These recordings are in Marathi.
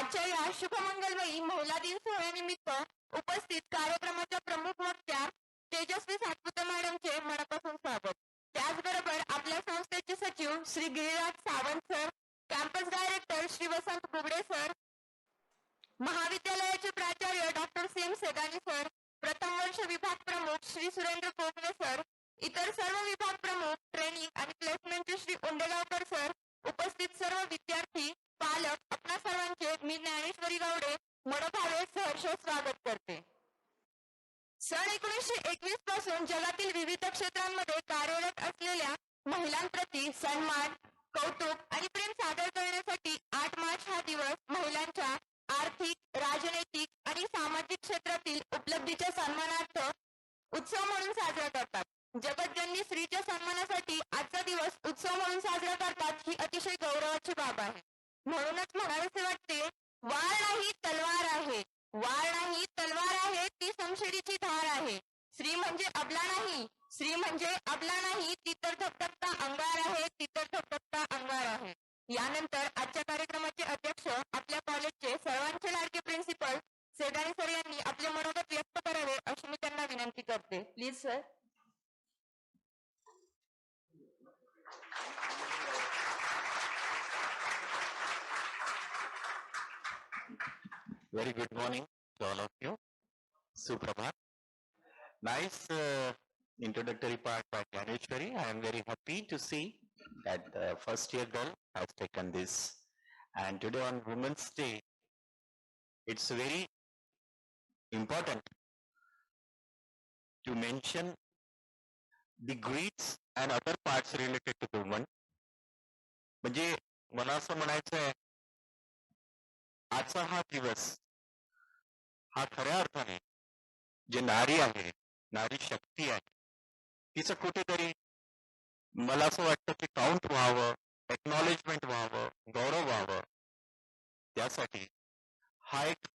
आजच्या या शुभमंगलमयी महिला दिन सोहळ्यानिमित्त उपस्थित कार्यक्रमाच्या प्रमुख वक्त्या तेजस्वी सातपुते मॅडमचे मनापासून स्वागत. त्याचबरोबर आपल्या संस्थेचे सचिव Shri Giriraj Sawant sir, campus director Shri Vasant Bugade sir, महाविद्यालयाचे प्राचार्य डॉक्टर सेम सेगानी सर, प्रथम वर्ष विभाग प्रमुख श्री सुरेंद्र कोकणे सर, इतर सर्व विभाग प्रमुख, ट्रेनिंग आणि प्लेसमेंटचे श्री उंडेगावकर सर, उपस्थित सर्व विद्यार्थी, पालक, आपणा सर्वांचे मी ज्ञानेश्वरी गावडे मनोभावे सहर्ष स्वागत करते. सन 1921 पासून जगातील विविध क्षेत्रांमध्ये कार्यरत असलेल्या महिलांप्रती सन्मान, कौतुक आणि प्रेम सादर करण्यासाठी 8 मार्च हा दिवस महिलांच्या आर्थिक, राजनैतिक आणि सामाजिक क्षेत्रातील उपलब्धीच्या सन्मानार्थ उत्सव म्हणून साजरा करतात. जगतजननी स्त्रीच्या सन्मानासाठी आजचा दिवस उत्सव म्हणून साजरा करतात ही अतिशय गौरवाची बाब आहे. म्हणूनच म्हणावेसे वाटते, वाळ नाही तलवार आहे, वाळ नाही तलवार आहे, ती समशेरीची धार आहे. स्त्री म्हणजे अबला नाही, स्त्री म्हणजे अबला नाही, ती तर धगधगता अंगार आहे, ती तर धगधगता अंगार आहे. यानंतर आजच्या कार्यक्रमाचे अध्यक्ष आपल्या कॉलेजचे सर्वांचे लाडके प्रिन्सिपल सेगानी सर यांनी आपले मनोगत व्यक्त करावे अशी मी त्यांना विनंती करते. Please sir. Very good morning to all of you. Suprabhat. Nice introductory part by Gyaneshwari. I am very happy to see that the first year girl has taken this. And today on Women's Day, it's very important to mention the greets and other parts related to the woman. म्हणजे मला असं म्हणायचं आहे, आजचा हा दिवस हा खऱ्या अर्थाने जे नारी आहे, नारी शक्ती आहे, तिचं कुठेतरी मला असं वाटतं की काउंट व्हावं, एक्नॉलेजमेंट व्हावं, गौरव व्हावं. त्यासाठी हा एक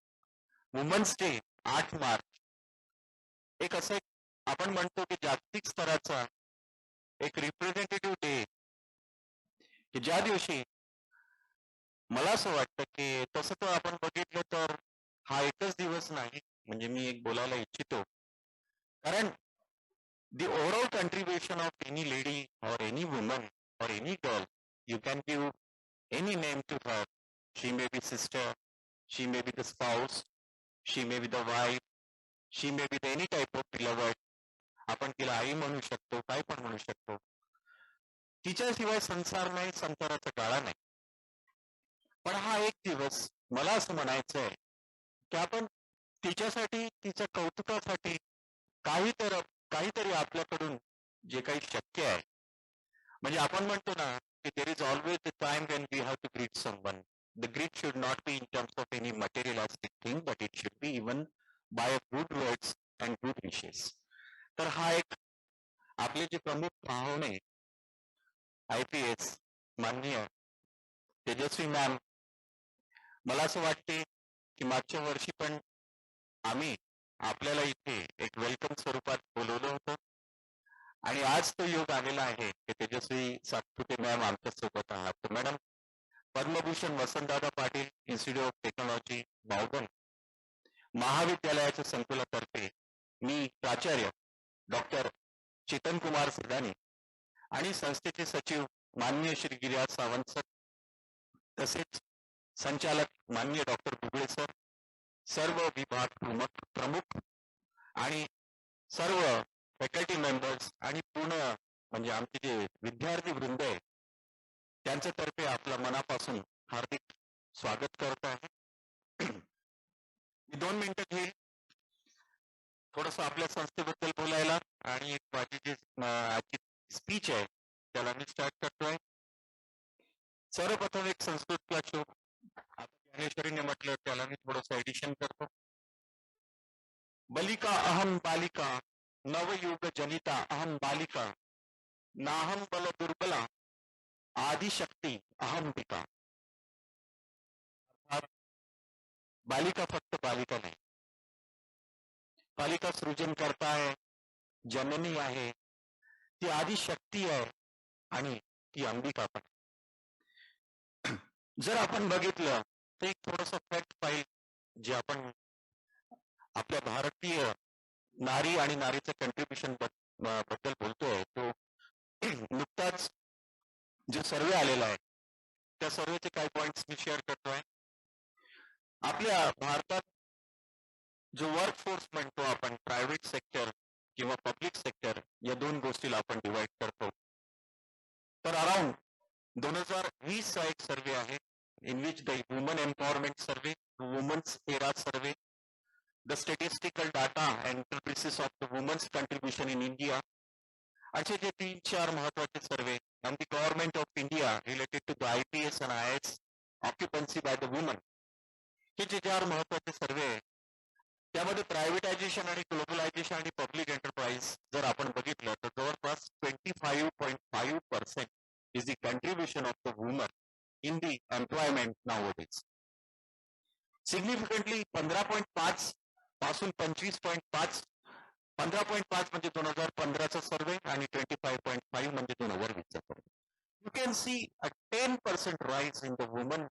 वुमन्स डे 8 मार्च एक असं आपण म्हणतो की जागतिक स्तराचा एक रिप्रेझेंटेटिव्ह डे, की ज्या दिवशी मला असं वाटतं की तसं तर आपण बघितलं तर हा एकच दिवस नाही, म्हणजे मी एक बोलायला इच्छितो, कारण the overall contribution of any lady or any woman or any girl, you can give any name to her. She may be sister, she may be the spouse, she may be the wife, she may be the any type of beloved. आपण तिला आई म्हणू शकतो, काय पण म्हणू शकतो. तिच्याशिवाय संसार नाही, संसाराचा गाळा नाही. पण हा एक दिवस मला असं म्हणायचं आहे की आपण तिच्यासाठी, तिच्या कौतुकासाठी काहीतरी आपल्याकडून जे काही शक्य आहे, म्हणजे आपण म्हणतो ना की there is always the time when we have to greet someone. The greet should not be in terms of any materialistic thing, but it should be even by good words and good wishes. तर हा एक आपले जे प्रमुख पाहुणे IPS माननीय तेजस्वी मॅम, मला असं वाटते की मागच्या वर्षी पण आम्ही आपल्याला इथे एक वेलकम स्वरूपात बोलवलं होतं आणि आज तो योग आलेला आहे की तेजस्वी सातपुते मॅम आमच्या सोबत आहात. तर madam, Padma Bhushan Vasantdada Patil institute of technology Bavdhan महाविद्यालयाच्या संकुलातर्फे मी प्राचार्य डॉक्टर चेतन कुमार सिदानी आणि संस्थेचे सचिव माननीय श्री गिरीराज सावंत सर, तसेच संचालक माननीय डॉक्टर बुगळे सर, सर्व विभाग प्रमुख आणि सर्व फॅकल्टी मेंबर्स आणि पूर्ण म्हणजे आमचे जे विद्यार्थी वृंद आहे त्यांच्या तर्फे आपल्या मनापासून हार्दिक स्वागत करत आहे. मी 2 मिनिटं घेईल थोडस आपल्या संस्थेबद्दल बोलायला आणि एक माझी जी आजची स्पीच आहे त्याला मी स्टार्ट करतोय. सर्वप्रथम एक संस्कृत क्लास आता ज्ञानेश्वरीने म्हटलं त्याला मी थोडंसं एडिशन करतो. बलिका अहम बालिका, नवयुग जनिता अहम बालिका, नाहम बल दुर्बला, आदिशक्ती अहंबिका. बालिका फक्त बालिका नाही, बालिका सृजन करता आहे, जननी आहे, ती आदिशक्ती आहे आणि ती अंबिका पण. जर आपण बघितलं तर एक थोडस फॅक्ट जे आपण आपल्या भारतीय नारी आणि नारीचं कंट्रीब्युशन बद्दल बोलतोय, तो नुकताच जो सर्वे आलेला आहे त्या सर्वेचे काही पॉइंट्स मी शेअर करतोय. आपल्या भारतात जो वर्क फोर्स म्हणतो आपण, प्रायव्हेट सेक्टर किंवा पब्लिक सेक्टर, या दोन गोष्टीला आपण डिवाइड करतो. तर अराउंड 2020 चा एक सर्वे आहे, in which the woman empowerment survey, women's era survey, the statistical data and analysis of the women's contribution in India. असे जे 3-4 महत्वाचे सर्वे and the government of India related to the IPS and IAS occupancy by the women, हे जे 4 महत्वाचे सर्वे आहे त्यामध्ये प्रायव्हेटायझेशन आणि ग्लोबलायझेशन आणि पब्लिक एंटरप्राइज जर आपण बघितलं तर जवळपास 25.5% is the contribution of the women in the employment nowadays. Significantly 15.5 पासून 25.5, 15.5 म्हणजे 2015चा सर्वे आणि 25.5 म्हणजे 2020चा सर्वे. You can see a 10% rise in the women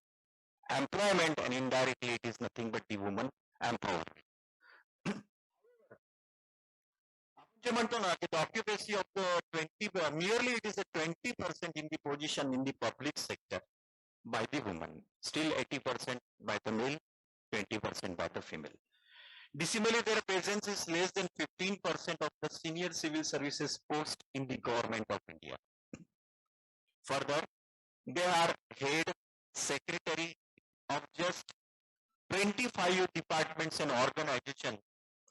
employment and indirectly it is nothing but the women empowerment. जे म्हणतो ना की the occupancy of the 20, merely it is a 20% in the position in the public sector by the women, still 80% by the male, 20% by the female. Dissimally, their presence is less than 15% of the senior civil services post in the government of India. Further, they are head secretary of just 25 departments and organizations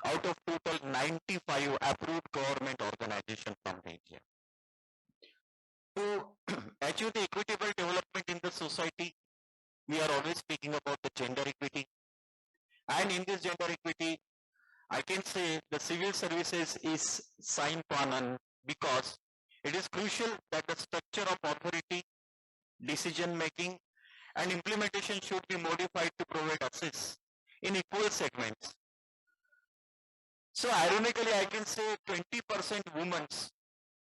out of total 95 approved government organizations from India. To achieve the equitable development in the society, we are always speaking about the gender equity. And in this gender equity, I can say the civil services is sine qua non because it is crucial that the structure of authority, decision making and implementation should be modified to provide access in equal segments. So ironically, I can say 20% women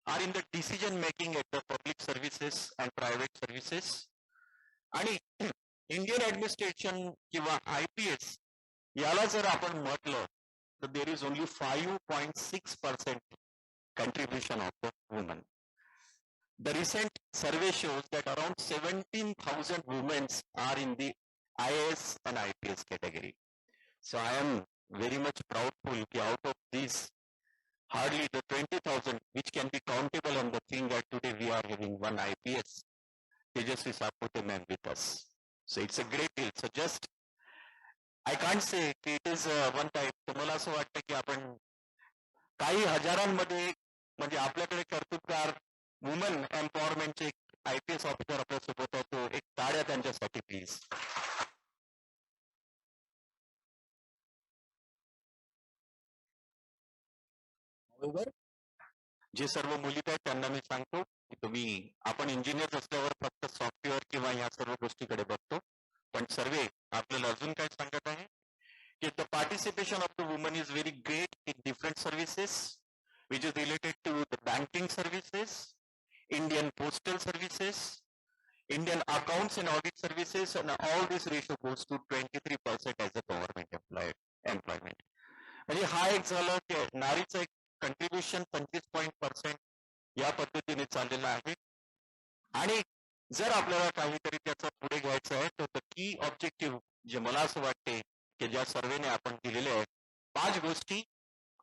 are in the decision making at the public services and private services. आणि Indian administration किंवा IPS याला जर आपण म्हटलं तर there is only 5.6% contribution of the women. The recent survey shows that around 17,000 women are in the IAS and IPS category. So I am very much proudful that out of these, hardly the 20,000 which can be countable on the finger, today we are having one IPS, Tejasvi Sapute ma'am with us. So it's a great deal. So just I can't say it is one type. तुम्हाला असं वाटतं की आपण काही हजारांमध्ये म्हणजे आपल्याकडे कर्तृत्वगार वुमन एम्पॉवरमेंटचे IPS ऑफिसर आपल्या सोबत होतो, एक टाळ्या त्यांच्यासाठी प्लीज. बरोबर, जे सर्व मुली आहेत त्यांना मी सांगतो की तुम्ही, आपण इंजिनियर असल्यावर फक्त सॉफ्टवेअर किंवा या सर्व गोष्टीकडे बघतो, पण सर्वे आपल्याला अजून काय सांगत आहे की the participation of the women is very great in different services which is related to the banking services, Indian postal services, Indian accounts and audit services, and all this ratio goes to 23% as a government employment. म्हणजे हा एक झालं की नारीचं एक कंट्रीब्युशन 25% या पद्धतीने चाललेलं आहे. आणि जर आपल्याला काहीतरी त्याचं पुढे घ्यायचं आहे तर की ऑब्जेक्टिव्ह जे मला असं वाटते की ज्या सर्वेने आपण दिलेले आहेत 5 गोष्टी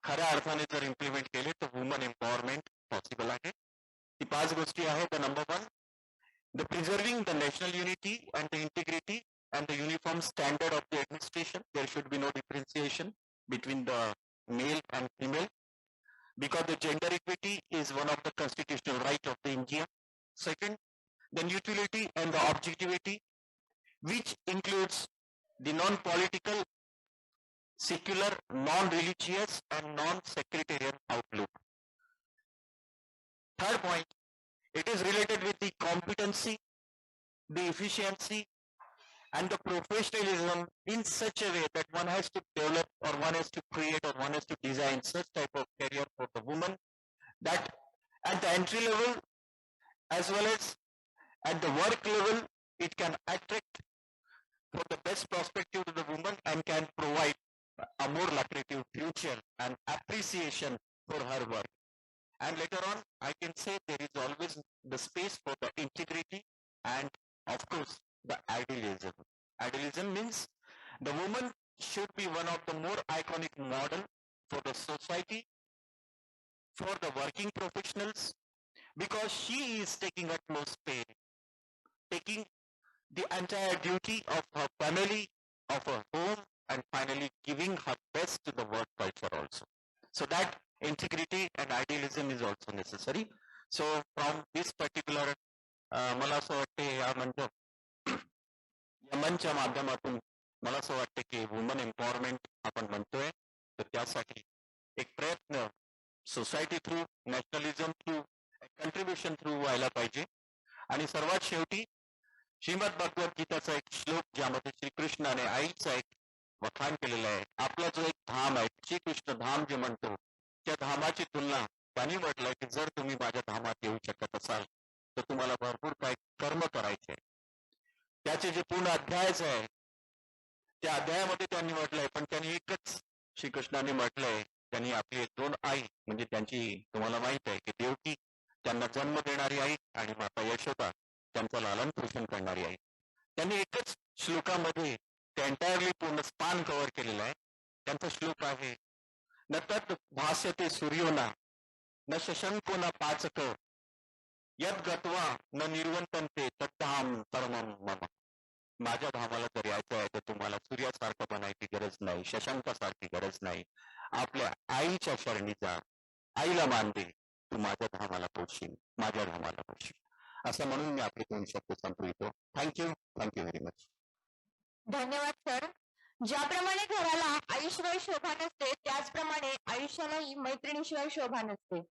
खऱ्या अर्थाने जर इम्प्लिमेंट केले तर वुमन एम्पॉवरमेंट पॉसिबल आहे. ती 5 गोष्टी आहेत. Number 1, the preserving the national unity and the integrity and the uniform standard of the administration. There should be no differentiation between the male and female because the gender equity is one of the constitutional right of the India. Second, the neutrality and the objectivity, which includes the non-political, secular, non-religious and non-sectarian outlook. Third point, it is related with the competency, the efficiency and the professionalism in such a way that one has to develop or one has to create or one has to design such type of career for the woman that at the entry level as well as at the work level it can attract for the best perspective to the woman and can provide a more lucrative future and appreciation for her work. And later on, I can say there is always the space for the integrity and, of course, the idealism. Idealism means the woman should be one of the more iconic model for the society, for the working professionals, because she is taking utmost pain, taking the entire duty of her family, of her home, and finally giving her best to the work culture also. So that integrity and idealism is also necessary. So from this particular मला असं वाटते या मंचच्या माध्यमातून मला असं वाटतं की वुमन एम्पॉवरमेंट आपण म्हणतोय तर त्यासाठी एक प्रयत्न society through, nationalism through, contribution through व्हायला पाहिजे. आणि सर्वात शेवटी श्रीमद भगवद्गीताचा एक श्लोक ज्यामध्ये श्रीकृष्णाने आईचा एक वखाण केलेलं आहे. आपला जो एक धाम आहे, श्रीकृष्ण धाम जे म्हणतो, त्या धामाची तुलना त्यांनी म्हटलंय की जर तुम्ही माझ्या धामात येऊ शकत असाल तर तुम्हाला भरपूर काही कर्म करायचे. त्याचे जे पूर्ण अध्यायच आहे त्या अध्यायामध्ये त्यांनी म्हटलंय, पण त्यांनी एकच श्रीकृष्णाने म्हटलंय, त्यांनी आपली एक दोन आई म्हणजे त्यांची तुम्हाला माहित आहे की देवकी त्यांना जन्म देणारी आई आणि माता यशोदा त्यांचं लालन पोषण करणारी आई. त्यांनी एकच श्लोकामध्ये ते एंटायरली पूर्ण स्पान कव्हर केलेला आहे. त्यांचा श्लोक आहे, न तत् भास्यते सूर्योना न शशंको न पाचक यद गत्वा न निर्वंतन्ते तद्धाम परमं मम. माझ्या धामाला जर यायचं आहे तर तुम्हाला सूर्यासारखं बनायची गरज नाही, शशांकासारखी गरज नाही. आपल्या आईच्या शरणी जा, आईला मान दे, तू माझ्या धामाला पोचशील, माझ्या धामाला पोचशील. असं म्हणून मी आपले 2 शब्द संपवितो. Thank you very much. धन्यवाद सर. ज्याप्रमाणे घराला आईशिवाय शोभा नसते त्याचप्रमाणे आयुष्यालाही मैत्रिणीशिवाय शोभा नसते.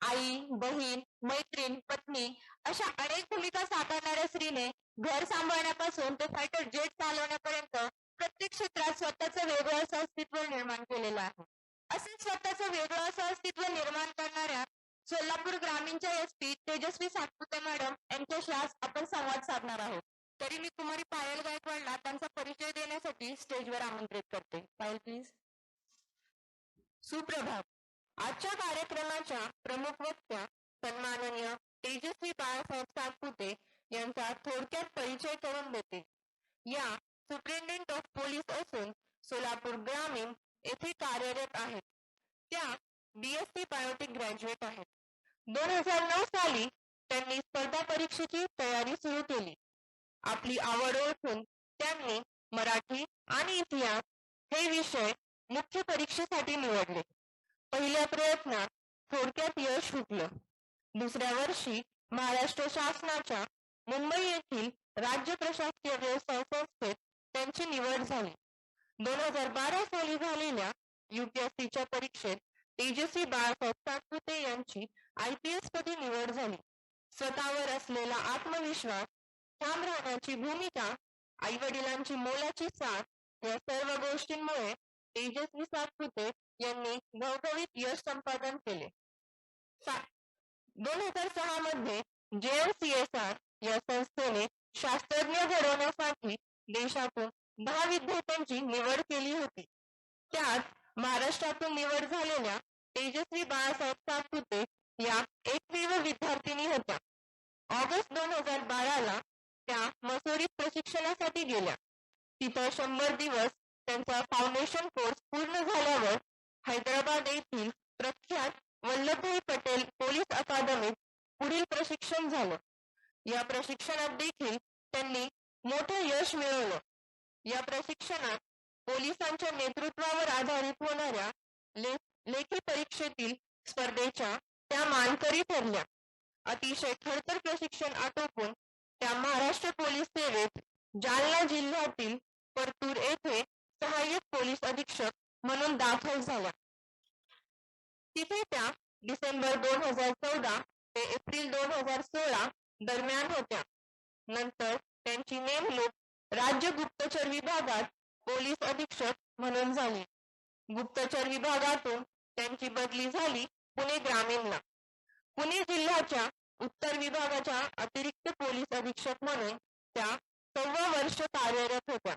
आई, बहीण, मैत्रीण, पत्नी अशा अनेक भूमिका साकारणाऱ्या स्त्रीने घर सांभाळण्यापासून ते फायटर जेट चालवण्यापर्यंत प्रत्येक क्षेत्रात स्वतःचं वेगळं असं अस्तित्व निर्माण केलेलं आहे. असे स्वतःचं वेगळं असं अस्तित्व निर्माण करणाऱ्या सोलापूर ग्रामीणच्या एसपी तेजस्वी सातपुते मॅडम यांच्याशी आज आपण संवाद साधणार आहोत. तरी मी कुमारी पायल गायकवाडला त्यांचा परिचय देण्यासाठी स्टेजवर आमंत्रित करते. पायल प्लीज. सुप्रभात. आजच्या कार्यक्रमाच्या प्रमुख वक्त्या सन्माननीय तेजस्वी बाळासाहेब सातपुते यांचा थोडक्यात परिचय करून देते. या सुप्रिंटेंडेंट ऑफ पोलीस असून सोलापूर ग्रामीण येथे कार्यरत आहेत. त्या BSc बायोटेक ग्रॅज्युएट आहेत. 2009 साली त्यांनी स्पर्धा परीक्षेची तयारी सुरू केली. आपली आवड ओळखून त्यांनी मराठी आणि इतिहास हे विषय मुख्य परीक्षेसाठी निवडले. पहिल्या प्रयत्नात थोडक्यात यश हुकलं. दुसऱ्या वर्षी महाराष्ट्र शासनाच्या मुंबई येथील राज्य प्रशासकीय व्यवसाय संस्थेत त्यांची निवड झाली. 2012 साली झालेल्या UPSCच्या परीक्षेत तेजस्वी बाळासाहेब सातपुते यांची IPS पदी निवड झाली. स्वतःवर असलेला आत्मविश्वास, ठाम राहण्याची भूमिका, आई वडिलांची मोलाची साथ या सर्व गोष्टींमुळे तेजस्वी सातपुते यांनी घवघवीत यश संपादन केले. 2006 मध्ये JNCSR या संस्थेने शास्त्रज्ञ घडवण्यासाठी देशातून 10 विद्यार्थ्यांची निवड केली होती. त्यात महाराष्ट्रातून निवड झालेल्या तेजस्वी बाळासाहेब सातपुते या एकमेव विद्यार्थिनी होत्या. ऑगस्ट 2012ला त्या मसोरीत प्रशिक्षणासाठी गेल्या. तिथं 100 दिवस त्यांचा फाउंडेशन कोर्स पूर्ण झाल्यावर हैदराबाद येथील प्रख्यात वल्लभभाई पटेल पोलीस अकादमीत पुढील प्रशिक्षण झालं. या प्रशिक्षणात देखील त्यांनी मोठं यश मिळवलं. या प्रशिक्षणात पोलिसांच्या नेतृत्वावर आधारित होणाऱ्या लेखी परीक्षेतील स्पर्धेच्या त्या मानकरी ठरल्या. अतिशय खडतर प्रशिक्षण आटोपून त्या महाराष्ट्र पोलीस सेवेत जालना जिल्ह्यातील परतूर येथे सहाय्यक पोलीस अधीक्षक म्हणून दाखल झाल्या. तिथे त्या डिसेंबर 2014 ते एप्रिल 2016 दरम्यान होत्या. नंतर त्यांची नेमणूक राज्य गुप्तचर विभागात पोलीस अधीक्षक म्हणून झाली. गुप्तचर विभागातून त्यांची बदली झाली पुणे ग्रामीणला. पुणे जिल्ह्याच्या उत्तर विभागाच्या अतिरिक्त पोलीस अधीक्षक म्हणून त्या 6 वर्ष कार्यरत होत्या.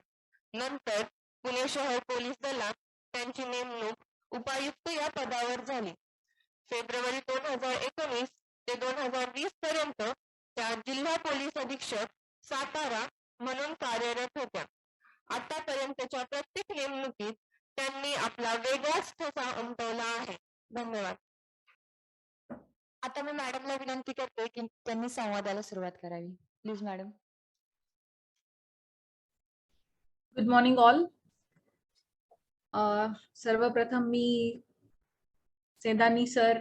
नंतर पुणे शहर पोलीस दलात त्यांची नेमणूक उपायुक्त या पदावर झाली. फेब्रुवारी 2019 ते 2020 पर्यंत त्या जिल्हा पोलीस अधीक्षक सातारा म्हणून कार्यरत होत्या. आतापर्यंतच्या प्रत्येक नेमणुकीत त्यांनी आपला वेगळाच ठसा उमटवला आहे. धन्यवाद. आता मी मॅडमला विनंती करते की त्यांनी संवादाला सुरुवात करावी. Please madam. Good morning all. सर्वप्रथम मी सेदानी सर,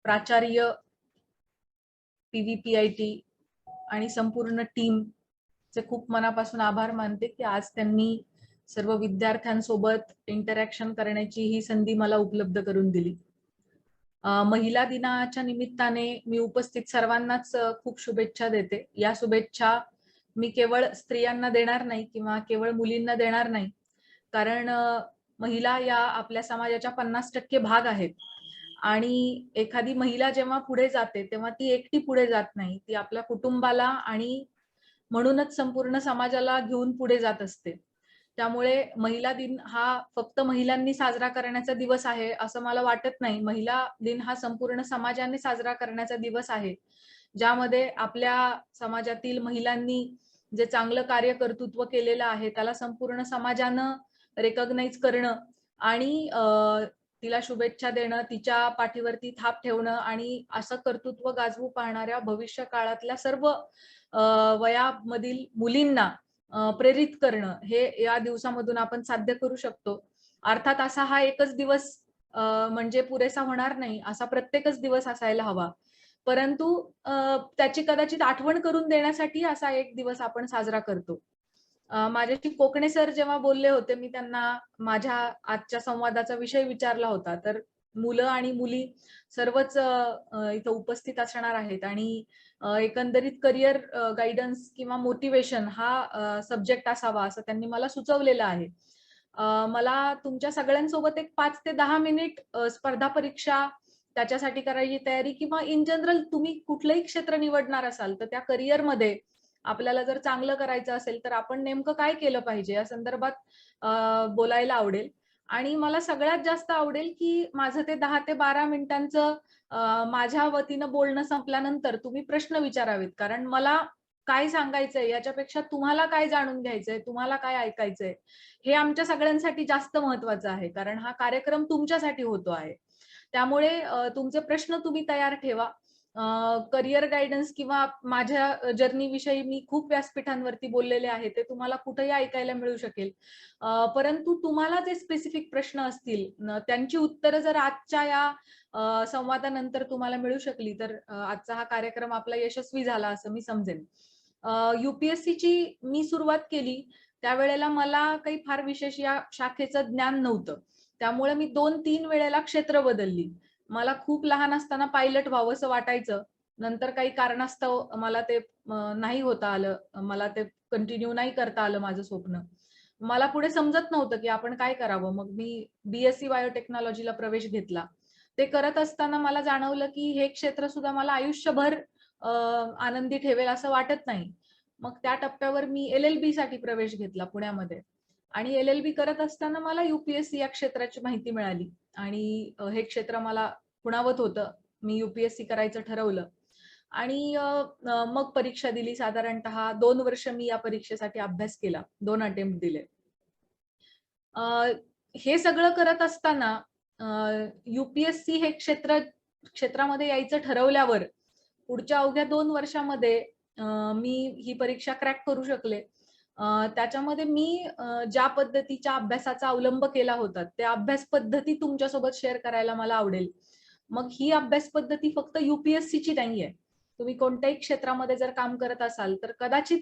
प्राचार्य PVPIT आणि संपूर्ण टीम चे खूप मनापासून आभार मानते की आज त्यांनी सर्व विद्यार्थ्यांसोबत इंटरॅक्शन करण्याची ही संधी मला उपलब्ध करून दिली. महिला दिनाच्या निमित्ताने मी उपस्थित सर्वांनाच खूप शुभेच्छा देते. या शुभेच्छा मी केवळ स्त्रियांना देणार नाही किंवा केवळ मुलींना देणार नाही, कारण महिला या आपल्या समाजाच्या 50% भाग आहेत आणि एखादी महिला जेव्हा पुढे जाते तेव्हा ती एकटी पुढे जात नाही, ती आपल्या कुटुंबाला आणि म्हणूनच संपूर्ण समाजाला घेऊन पुढे जात असते. त्यामुळे महिला दिन हा फक्त महिलांनी साजरा करण्याचा दिवस आहे असं मला वाटत नाही. महिला दिन हा संपूर्ण समाजाने साजरा करण्याचा दिवस आहे, ज्यामध्ये आपल्या समाजातील महिलांनी जे चांगलं कार्य कर्तृत्व केलेलं आहे त्याला संपूर्ण समाजानं रेकॉग्नाइज करणं आणि तिला शुभेच्छा देणं, तिच्या पाठीवरती थाप ठेवणं आणि असं कर्तृत्व गाजवू पाहणाऱ्या भविष्य काळातल्या सर्व वयामधील मुलींना प्रेरित करणं हे या दिवसामधून आपण साध्य करू शकतो. अर्थात असा हा एकच दिवस म्हणजे पुरेसा होणार नाही, असा प्रत्येकच दिवस असायला हवा, परंतु त्याची कदाचित आठवण करून देण्यासाठी असा एक दिवस आपण साजरा करतो. माझ्याशी कोकणे सर जेव्हा बोलले होते, मी त्यांना माझ्या आजच्या संवादाचा विषय विचारला होता, तर मुलं आणि मुली सर्वच इथं उपस्थित असणार आहेत आणि एकंदरीत करिअर गायडन्स किंवा मोटिवेशन हा सब्जेक्ट असावा असं त्यांनी मला सुचवलेलं आहे. मला तुमच्या सगळ्यांसोबत एक 5 ते 10 मिनिट स्पर्धा परीक्षा त्याच्यासाठी करायची तयारी किंवा इन जनरल तुम्ही कुठलंही क्षेत्र निवडणार असाल तर त्या करिअरमध्ये आपल्याला जर चांगलं करायचं असेल तर आपण नेमकं काय केलं पाहिजे या संदर्भात बोलायला आवडेल. आणि मला सगळ्यात जास्त आवडेल की माझं ते 10 ते 12 मिनिटांचं माझ्या वतीनं बोलणं संपल्यानंतर तुम्ही प्रश्न विचारावेत, कारण मला काय सांगायचंय याच्यापेक्षा तुम्हाला काय जाणून घ्यायचंय, तुम्हाला काय ऐकायचंय हे आमच्या सगळ्यांसाठी जास्त महत्वाचं आहे, कारण हा कार्यक्रम तुमच्यासाठी होतो आहे. त्यामुळे तुमचे प्रश्न तुम्ही तयार ठेवा. करिअर गायडन्स किंवा माझ्या जर्नी विषयी मी खूप व्यासपीठांवरती बोललेले आहे, ते तुम्हाला कुठेही ऐकायला मिळू शकेल. परंतु तुम्हाला जे स्पेसिफिक प्रश्न असतील त्यांची उत्तरं जर आजच्या या संवादानंतर तुम्हाला मिळू शकली तर आजचा हा कार्यक्रम आपला यशस्वी झाला असं मी समजेन. UPSC ची मी सुरुवात केली त्यावेळेला मला काही फार विशेष या शाखेचं ज्ञान नव्हतं, त्यामुळे मी 2-3 वेळेला क्षेत्र बदलली. मला खूप लहान असताना पायलट व्हावंसं वाटायचं, नंतर काही कारणास्तव मला ते नाही होता आलं, मला ते कंटिन्यू नाही करता आलं माझं स्वप्न. मला पुढे समजत नव्हतं की आपण काय करावं, मग मी BSc बायोटेक्नॉलॉजीला प्रवेश घेतला. ते करत असताना मला जाणवलं की हे क्षेत्र सुद्धा मला आयुष्यभर आनंदी ठेवेल असं वाटत नाही. मग त्या टप्प्यावर मी LLB साठी प्रवेश घेतला पुण्यामध्ये आणि LLB करत असताना मला UPSC या क्षेत्राची माहिती मिळाली आणि हे क्षेत्र मला खुणावत होतं. मी UPSC करायचं ठरवलं आणि मग परीक्षा दिली. साधारणतः 2 वर्ष मी या परीक्षेसाठी अभ्यास केला, 2 अटेम्प्ट दिले. हे सगळं करत असताना UPSC हे क्षेत्रामध्ये यायचं ठरवल्यावर पुढच्या अवघ्या 2 वर्षामध्ये मी ही परीक्षा क्रॅक करू शकले. त्याच्यामध्ये मी ज्या पद्धतीच्या अभ्यासाचा अवलंब केला होता त्या अभ्यास पद्धती तुमच्यासोबत शेअर करायला मला आवडेल. मग ही अभ्यास पद्धती फक्त UPSC ची नाहीये. तुम्ही कोणत्याही क्षेत्रामध्ये जर काम करत असाल तर कदाचित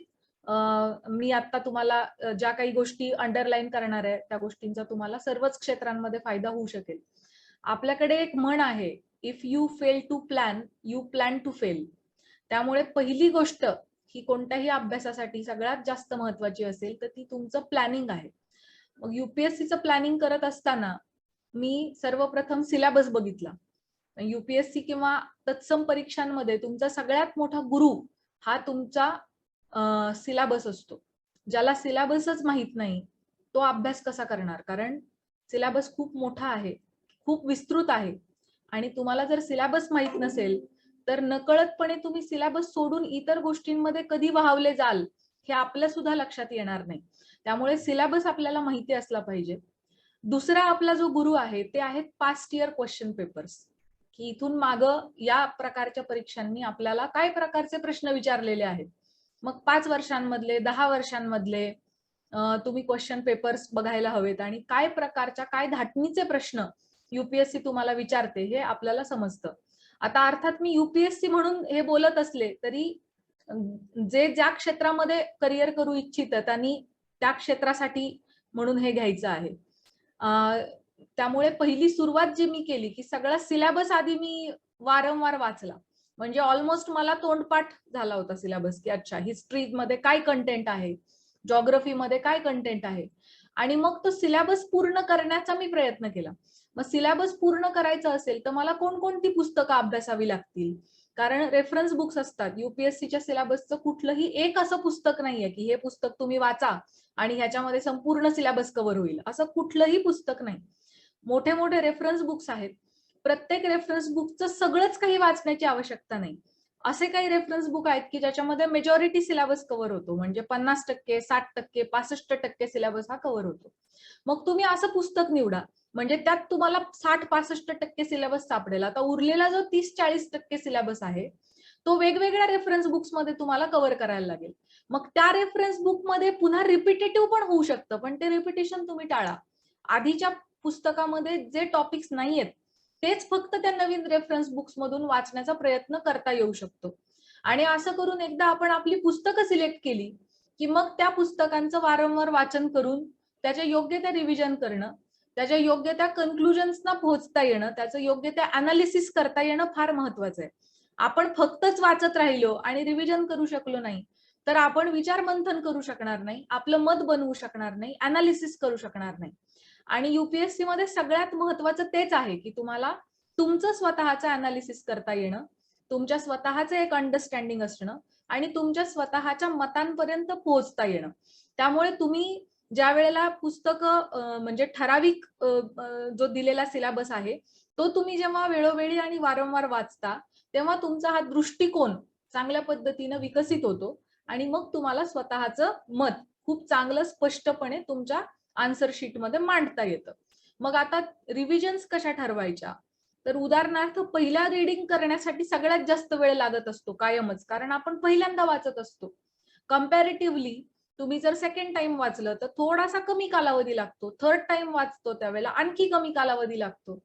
मी आता तुम्हाला ज्या काही गोष्टी अंडरलाईन करणार आहे त्या गोष्टींचा तुम्हाला सर्वच क्षेत्रांमध्ये फायदा होऊ शकेल. आपल्याकडे एक म्हण आहे, if you fail to plan you plan to fail. त्यामुळे पहिली गोष्ट ही कोणत्याही अभ्यासासाठी सगळ्यात जास्त महत्वाची असेल तर ती तुमचं प्लॅनिंग आहे. मग UPSCचं प्लॅनिंग करत असताना मी सर्वप्रथम सिलेबस बघितला. UPSC किंवा तत्सम परीक्षांमध्ये तुमचा सगळ्यात मोठा गुरु हा तुमचा सिलेबस असतो. ज्याला सिलेबसच माहित नाही तो अभ्यास कसा करणार? कारण सिलेबस खूप मोठा आहे, खूप विस्तृत आहे आणि तुम्हाला जर सिलेबस माहित नसेल तर नकळतपणे तुम्ही सिलेबस सोडून इतर गोष्टींमध्ये कधी वाहवले जाल हे आपल्या सुद्धा लक्षात येणार नाही. त्यामुळे सिलेबस आपल्याला माहिती असला पाहिजे. दुसरा आपला जो गुरु आहे ते आहेत पास्ट इयर क्वेश्चन पेपर्स, की इथून माग या प्रकारच्या परीक्षांनी आपल्याला काय प्रकारचे प्रश्न विचारलेले आहेत. मग 5 वर्षांमधले, 10 वर्षांमधले तुम्ही क्वेश्चन पेपर्स बघायला हवेत आणि काय प्रकारच्या, काय धाटणीचे प्रश्न युपीएससी तुम्हाला विचारते हे आपल्याला समजतं. आता अर्थात मी युपीएससी म्हणून हे बोलत असले तरी जे ज्या क्षेत्रामध्ये करिअर करू इच्छित त्यांनी त्या क्षेत्रासाठी म्हणून हे घ्यायचं आहे. त्यामुळे पहिली सुरुवात जी मी केली की सगळा सिलेबस आधी मी वारंवार वाचला. म्हणजे ऑलमोस्ट मला तोंडपाठ झाला होता सिलेबस, की अच्छा हिस्ट्रीमध्ये काय कंटेंट आहे, जॉग्रफीमध्ये काय कंटेंट आहे, आणि मग तो सिलेबस पूर्ण करण्याचा मी प्रयत्न केला. मग सिलेबस पूर्ण करायचं असेल तर मला कोणकोणती पुस्तकं अभ्यासावी लागतील, कारण रेफरन्स बुक्स असतात. युपीएससीच्या सिलेबसचं कुठलंही एक असं पुस्तक नाहीये की हे पुस्तक तुम्ही वाचा आणि ह्याच्यामध्ये संपूर्ण सिलेबस कव्हर होईल, असं कुठलंही पुस्तक नाही. मोठे मोठे रेफरन्स बुक्स आहेत. प्रत्येक रेफरन्स बुकचं सगळंच काही वाचण्याची आवश्यकता नाही. असे काही रेफरन्स बुक आहेत की ज्याच्यामध्ये मेजॉरिटी सिलेबस कव्हर होतो, म्हणजे 50%, 60%, 65% सिलेबस हा कव्हर होतो. मग तुम्ही असं पुस्तक निवडा म्हणजे त्यात तुम्हाला 60-65% सिलेबस सापडेल. आता उरलेला जो 30-40% सिलेबस आहे तो वेगवेगळ्या रेफरन्स बुक्स मध्ये तुम्हाला कव्हर करायला लागेल. मग त्या रेफरन्स बुक मध्ये पुन्हा रिपिटेटिव्ह पण होऊ शकतं, पण ते रिपिटेशन तुम्ही टाळा. आधीच्या पुस्तकामध्ये जे टॉपिक्स नाहीयेत तेच फक्त त्या नवीन रेफरन्स बुक्स मधून वाचण्याचा प्रयत्न करता येऊ शकतो. आणि असं करून एकदा आपण आपली पुस्तकं सिलेक्ट केली की मग त्या पुस्तकांचं वारंवार वाचन करून त्याचे योग्य ते रिव्हिजन करणं, त्याच्या योग्य त्या कन्क्लुजन्सना पोहोचता येणं, त्याचं योग्य त्या अनालिसिस करता येणं फार महत्वाचं आहे. आपण फक्तच वाचत राहिलो आणि रिव्हिजन करू शकलो नाही तर आपण विचार मंथन करू शकणार नाही, आपलं मत बनवू शकणार नाही, अनालिसिस करू शकणार नाही. आणि युपीएससी मध्ये सगळ्यात महत्वाचं तेच आहे की तुम्हाला तुमचं स्वतःचं अनालिसिस करता येणं, तुमच्या स्वतःचं एक अंडरस्टँडिंग असणं आणि तुमच्या स्वतःच्या मतांपर्यंत पोहोचता येणं. त्यामुळे तुम्ही ज्या वेळेला पुस्तकं म्हणजे ठराविक जो दिलेला सिलेबस आहे तो तुम्ही जेव्हा वेळोवेळी आणि वारंवार वाचता तेव्हा तुमचा हा दृष्टिकोन चांगल्या पद्धतीने विकसित होतो आणि मग तुम्हाला स्वतःचं मत खूप चांगलं स्पष्टपणे तुमच्या आन्सर शीट मध्ये मांडता येतं. मग आता रिव्हिजन्स कशा ठरवायच्या, तर उदाहरणार्थ पहिला रीडिंग करण्यासाठी सगळ्यात जास्त वेळ लागत असतो कायमच, कारण आपण पहिल्यांदा वाचत असतो. कम्पॅरेटिव्हली तुम्ही जर सेकंड टाइम वाचलं तर थोडासा कमी कालावधी लागतो, थर्ड टाइम वाचतो त्यावेळेला आणखी कमी कालावधी लागतो.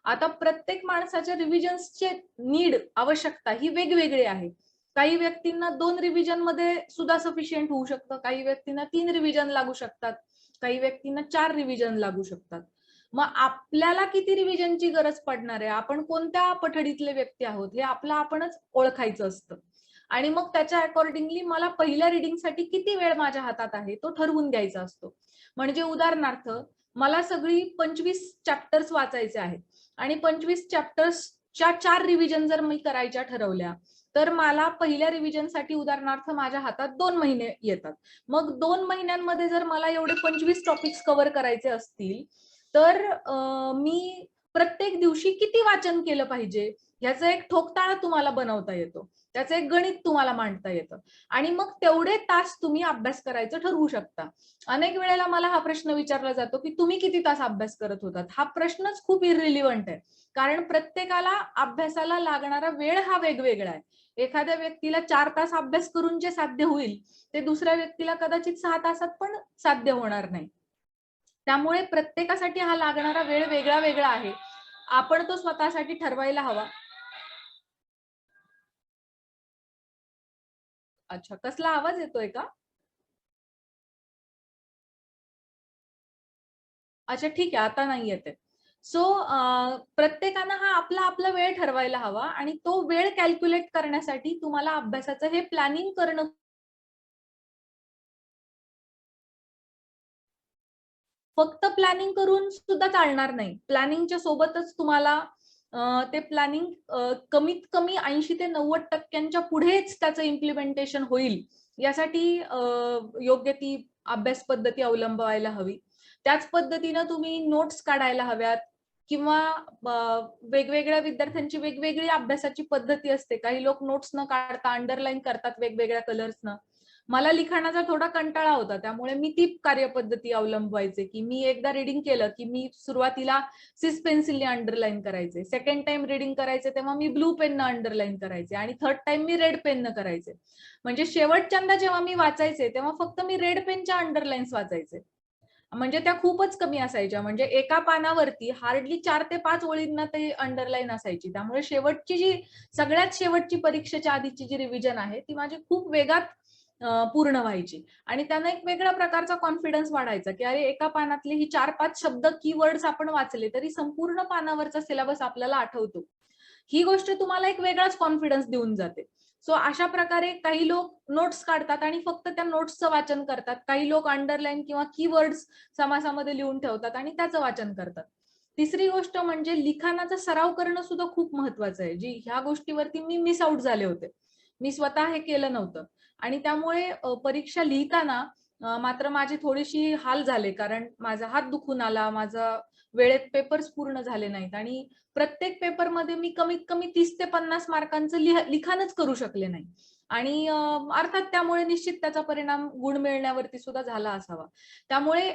आता प्रत्येक माणसाच्या रिव्हिजन्सचे नीड, आवश्यकता ही वेगवेगळी आहे. काही व्यक्तींना 2 रिव्हिजन मध्ये सुद्धा सफिशियंट होऊ शकतं, काही व्यक्तींना 3 रिव्हिजन लागू शकतात, काही व्यक्तींना 4 रिव्हिजन लागू शकतात. मग आपल्याला किती रिव्हिजनची गरज पडणार आहे, आपण कोणत्या पठडीतले व्यक्ती आहोत हे आपलं आपणच ओळखायचं असतं. आणि मग त्याच्या अकॉर्डिंगली मला पहिल्या रिडिंगसाठी किती वेळ माझ्या हातात आहे तो ठरवून घ्यायचा असतो. म्हणजे उदाहरणार्थ मला सगळी 25 चॅप्टर्स वाचायचे आहेत आणि 25 चॅप्टर्सच्या 4 रिव्हिजन जर मी करायच्या ठरवल्या तर मला पहिल्या रिव्हिजनसाठी उदाहरणार्थ माझ्या हातात 2 महिने येतात. मग 2 महिन्यांमध्ये जर मला एवढे 25 टॉपिक्स कव्हर करायचे असतील तर मी प्रत्येक दिवशी किती वाचन केलं पाहिजे ह्याचं एक ठोकताळा तुम्हाला बनवता येतो, त्याचं एक गणित तुम्हाला मांडता येतं आणि मग तेवढे तास तुम्ही अभ्यास करायचं ठरवू शकता. अनेक वेळेला मला हा प्रश्न विचारला जातो की तुम्ही किती तास अभ्यास करत होतात. हा प्रश्नच खूप इररिलिव्हंट आहे, कारण प्रत्येकाला अभ्यासाला लागणारा वेळ हा वेगवेगळा आहे. एखाद्या व्यक्तीला 4 तास अभ्यास करून जे साध्य होईल ते दुसऱ्या व्यक्तीला कदाचित 6 तासात पण साध्य होणार नाही. त्यामुळे प्रत्येकासाठी हा लागणारा वेळ वेगळा वेगळा आहे, आपण तो स्वतःसाठी ठरवायला हवा. अच्छा, कसला आवाज येतोय का? अच्छा ठीक आहे, आता नाही येते. सो प्रत्येकानं हा आपला आपला वेळ ठरवायला हवा आणि तो वेळ कॅल्क्युलेट करण्यासाठी तुम्हाला अभ्यासाचं हे प्लॅनिंग करणं. फक्त प्लॅनिंग करून सुद्धा चालणार नाही, प्लॅनिंगच्या सोबतच तुम्हाला ते प्लॅनिंग कमीत कमी 80 ते 90% पुढेच त्याचं इम्प्लिमेंटेशन होईल यासाठी योग्य ती अभ्यास पद्धती अवलंबायला हवी. त्याच पद्धतीनं तुम्ही नोट्स काढायला हव्यात किंवा वेगवेगळ्या विद्यार्थ्यांची वेगवेगळी अभ्यासाची पद्धती असते. काही लोक नोट्स न काढता अंडरलाईन करतात वेगवेगळ्या कलर्सनं. मला लिखाणाचा थोडा कंटाळा होता, त्यामुळे मी ती कार्यपद्धती अवलंबवायचे, की मी एकदा रीडिंग केलं की मी सुरुवातीला सिस पेन्सिलने अंडरलाईन करायचे, सेकंड टाइम रीडिंग करायचे तेव्हा मी ब्लू पेननं अंडरलाईन करायचे आणि थर्ड टाइम मी रेड पेननं करायचे. म्हणजे शेवटच्यांदा जेव्हा मी वाचायचे तेव्हा फक्त मी रेड पेनच्या अंडरलाईन्स वाचायचे. म्हणजे त्या खूपच कमी असायच्या. म्हणजे एका पानावरती हार्डली 4 ते 5 ओळींना ते अंडरलाईन असायची. त्यामुळे सगळ्यात शेवटची परीक्षेच्या आधीची जी रिव्हिजन आहे ती माझी खूप वेगात पूर्ण व्हायची. आणि त्यानं एक वेगळ्या प्रकारचा कॉन्फिडन्स वाढायचा, की अरे एका पानातले ही 4-5 शब्द कीवर्ड्स आपण वाचले तरी संपूर्ण पानावरचा सिलेबस आपल्याला आठवतो. ही गोष्ट तुम्हाला एक वेगळाच कॉन्फिडन्स देऊन जाते. सो अशा प्रकारे काही लोक नोट्स काढतात आणि फक्त त्या नोट्सचं वाचन करतात. काही लोक अंडरलाईन किंवा कीवर्ड्स समासामध्ये लिहून ठेवतात आणि त्याचं वाचन करतात. तिसरी गोष्ट म्हणजे लिखाणाचा सराव करणं सुद्धा खूप महत्वाचं आहे. ह्या गोष्टीवरती मी मिस आउट झाले होते. मी स्वतः हे केलं नव्हतं आणि त्यामुळे परीक्षा लिहिताना मात्र माझी थोडीशी हाल झाले, कारण माझा हात दुखून आला, माझा वेळेत पेपर्स पूर्ण झाले नाहीत आणि प्रत्येक पेपरमध्ये मी कमीत कमी 30 ते 50 मार्कांचं लिखाणच करू शकले नाही. आणि अर्थात त्यामुळे निश्चित त्याचा परिणाम गुण मिळण्यावरती सुद्धा झाला असावा. त्यामुळे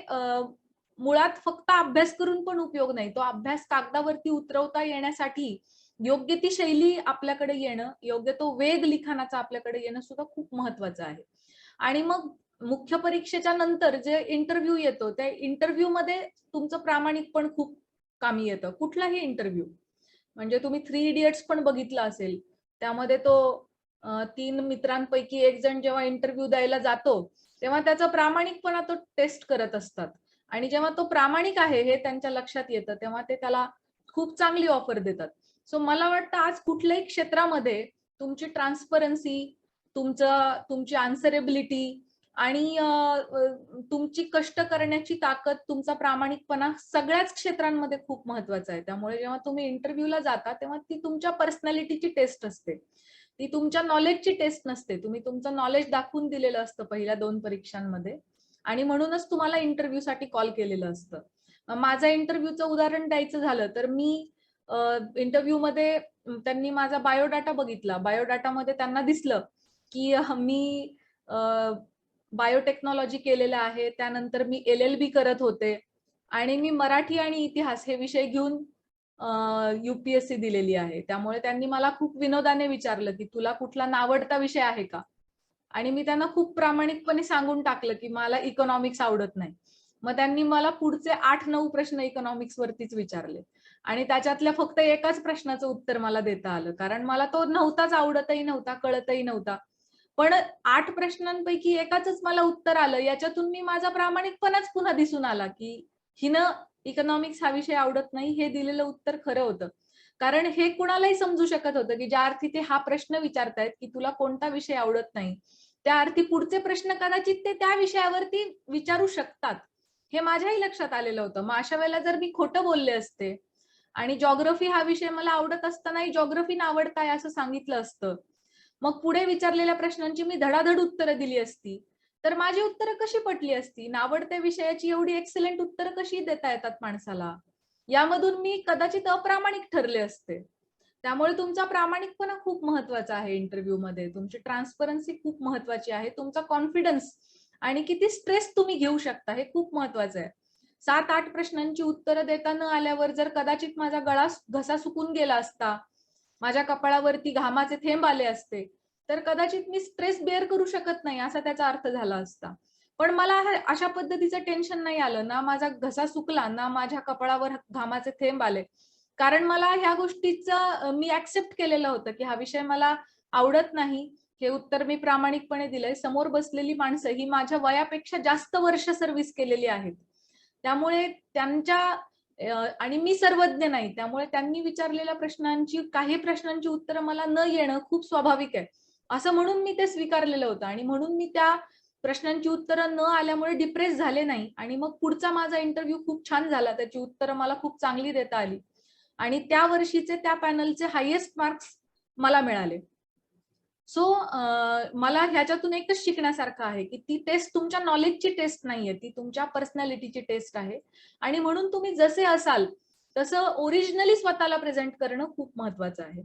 मुळात फक्त अभ्यास करून पण उपयोग नाही. तो अभ्यास कागदावरती उतरवता येण्यासाठी योग्य ती शैली आपल्याकडे येणं, योग्य तो वेग लिखाणाचा आपल्याकडे येणं सुद्धा खूप महत्वाचं आहे. आणि मग मुख्य परीक्षेच्या नंतर जे इंटरव्ह्यू येतो, त्या इंटरव्ह्यू मध्ये तुमचं प्रामाणिकपण खूप कामी येतं. कुठलाही इंटरव्ह्यू म्हणजे तुम्ही 3 इडियट्स पण बघितलं असेल, त्यामध्ये तो 3 मित्रांपैकी एक जण जेव्हा इंटरव्ह्यू द्यायला जातो तेव्हा त्याचा प्रामाणिकपणा तो टेस्ट करत असतात आणि जेव्हा तो प्रामाणिक आहे हे त्यांच्या लक्षात येतं तेव्हा ते त्याला खूप चांगली ऑफर देतात. सो मला वाटतं आज कुठल्याही क्षेत्रामध्ये तुमची ट्रान्सपरन्सी, तुमची आन्सरेबिलिटी आणि तुमची कष्ट करण्याची ताकद, तुमचा प्रामाणिकपणा सगळ्याच क्षेत्रांमध्ये खूप महत्वाचा आहे. त्यामुळे जेव्हा तुम्ही इंटरव्ह्यूला जाता तेव्हा ती तुमच्या पर्सनॅलिटीची टेस्ट असते, ती तुमच्या नॉलेजची टेस्ट नसते. तुम्ही तुमचं नॉलेज दाखवून दिलेलं असतं पहिल्या 2 परीक्षांमध्ये आणि म्हणूनच तुम्हाला इंटरव्ह्यूसाठी कॉल केलेलं असतं. माझा इंटरव्ह्यूचं उदाहरण द्यायचं झालं तर मी इंटरव्ह्यू मध्ये त्यांनी माझा बायोडाटा बघितला. बायोडाटामध्ये त्यांना दिसलं की मी बायोटेक्नॉलॉजी केलेलं आहे, त्यानंतर मी LLB करत होते आणि मी मराठी आणि इतिहास हे विषय घेऊन UPSC दिलेली आहे. त्यामुळे त्यांनी मला खूप विनोदाने विचारलं की तुला कुठला नावडता विषय आहे का? आणि मी त्यांना खूप प्रामाणिकपणे सांगून टाकलं की मला इकॉनॉमिक्स आवडत नाही. मग त्यांनी मला पुढचे 8-9 प्रश्न इकॉनॉमिक्स वरतीच विचारले आणि त्याच्यातल्या फक्त एकाच प्रश्नाचं उत्तर मला देता आलं, कारण मला तो नव्हताच, आवडतही नव्हता, कळतही नव्हता. पण 8 प्रश्नांपैकी एकाच मला उत्तर आलं. याच्यातून मी माझा प्रामाणिकपणाच पुन्हा दिसून आला की हिनं इकॉनॉमिक्स हा विषय आवडत नाही हे दिलेलं उत्तर खरं होतं. कारण हे कुणालाही समजू शकत होतं की ज्या अर्थी ते हा प्रश्न विचारतायत की तुला कोणता विषय आवडत नाही, त्या अर्थी पुढचे प्रश्न कदाचित ते त्या विषयावरती विचारू शकतात, हे माझ्याही लक्षात आलेलं होतं. मग अशा वेळेला जर मी खोटं बोलले असते आणि जॉग्राफी हा विषय मला आवडत असतानाही जॉग्राफी नावडताय असं सांगितलं असतं, मग पुढे विचारलेल्या प्रश्नांची मी धडाधड उत्तरं दिली असती, तर माझी उत्तरं कशी पटली असती? नावडत्या विषयाची एवढी एक्सलेंट उत्तरं कशी देता येतात माणसाला? यामधून मी कदाचित अप्रामाणिक ठरले असते. त्यामुळे तुमचा प्रामाणिकपणा खूप महत्वाचा आहे इंटरव्ह्यू मध्ये. तुमची ट्रान्सपरन्सी खूप महत्वाची आहे. तुमचा कॉन्फिडन्स आणि किती स्ट्रेस तुम्ही घेऊ शकता हे खूप महत्वाचं आहे. 7-8 प्रश्नांची उत्तरं देता न आल्यावर जर कदाचित माझा घसा सुकून गेला असता, माझ्या कपाळावरती घामाचे थेंब आले असते, तर कदाचित मी स्ट्रेस बेअर करू शकत नाही असा त्याचा अर्थ झाला असता. पण मला अशा पद्धतीचं टेन्शन नाही आलं, ना माझा घसा सुकला, ना माझ्या कपाळावर घामाचे थेंब आले, कारण मला ह्या गोष्टीचं मी ऍक्सेप्ट केलेलं होतं की हा विषय मला आवडत नाही. हे उत्तर मी प्रामाणिकपणे दिलंय. समोर बसलेली माणसं ही माझ्या वयापेक्षा जास्त वर्ष सर्व्हिस केलेली आहेत, त्यामुळे त्यांच्या आणि मी सर्वज्ञ नाही, त्यामुळे त्यांनी विचारलेल्या काही प्रश्नांची उत्तरं मला न येणं खूप स्वाभाविक आहे असं म्हणून मी ते स्वीकारलेलं होतं. आणि म्हणून मी त्या प्रश्नांची उत्तरं न आल्यामुळे डिप्रेस झाले नाही आणि मग पुढचा माझा इंटरव्ह्यू खूप छान झाला. त्याची उत्तरं मला खूप चांगली देता आली आणि त्या वर्षीचे त्या पॅनलचे हायेस्ट मार्क्स मला मिळाले. सो मला ह्याच्यातून एकच शिकण्यासारखं आहे की ती टेस्ट तुमच्या नॉलेजची टेस्ट नाहीये, ती तुमच्या पर्सनॅलिटीची टेस्ट आहे. आणि म्हणून तुम्ही जसे असाल तसं ओरिजिनली स्वतःला प्रेझेंट करणं खूप महत्वाचं आहे.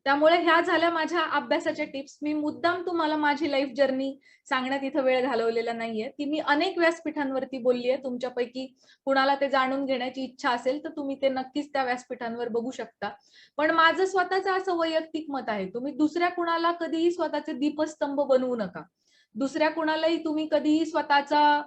त्यामुळे ह्या झाल्या माझ्या अभ्यासाच्या टिप्स. मी मुद्दाम तुम्हाला माझी लाईफ जर्नी सांगण्यात इथं वेळ घालवलेला नाहीये. ती मी अनेक व्यासपीठांवरती बोलली आहे. तुमच्यापैकी कुणाला ते जाणून घेण्याची इच्छा असेल तर तुम्ही ते नक्कीच त्या व्यासपीठांवर बघू शकता. पण माझं स्वतःचं असं वैयक्तिक मत आहे, तुम्ही दुसऱ्या कुणाला कधीही स्वतःचे दीपस्तंभ बनवू नका. दुसऱ्या कुणालाही तुम्ही कधीही स्वतःचा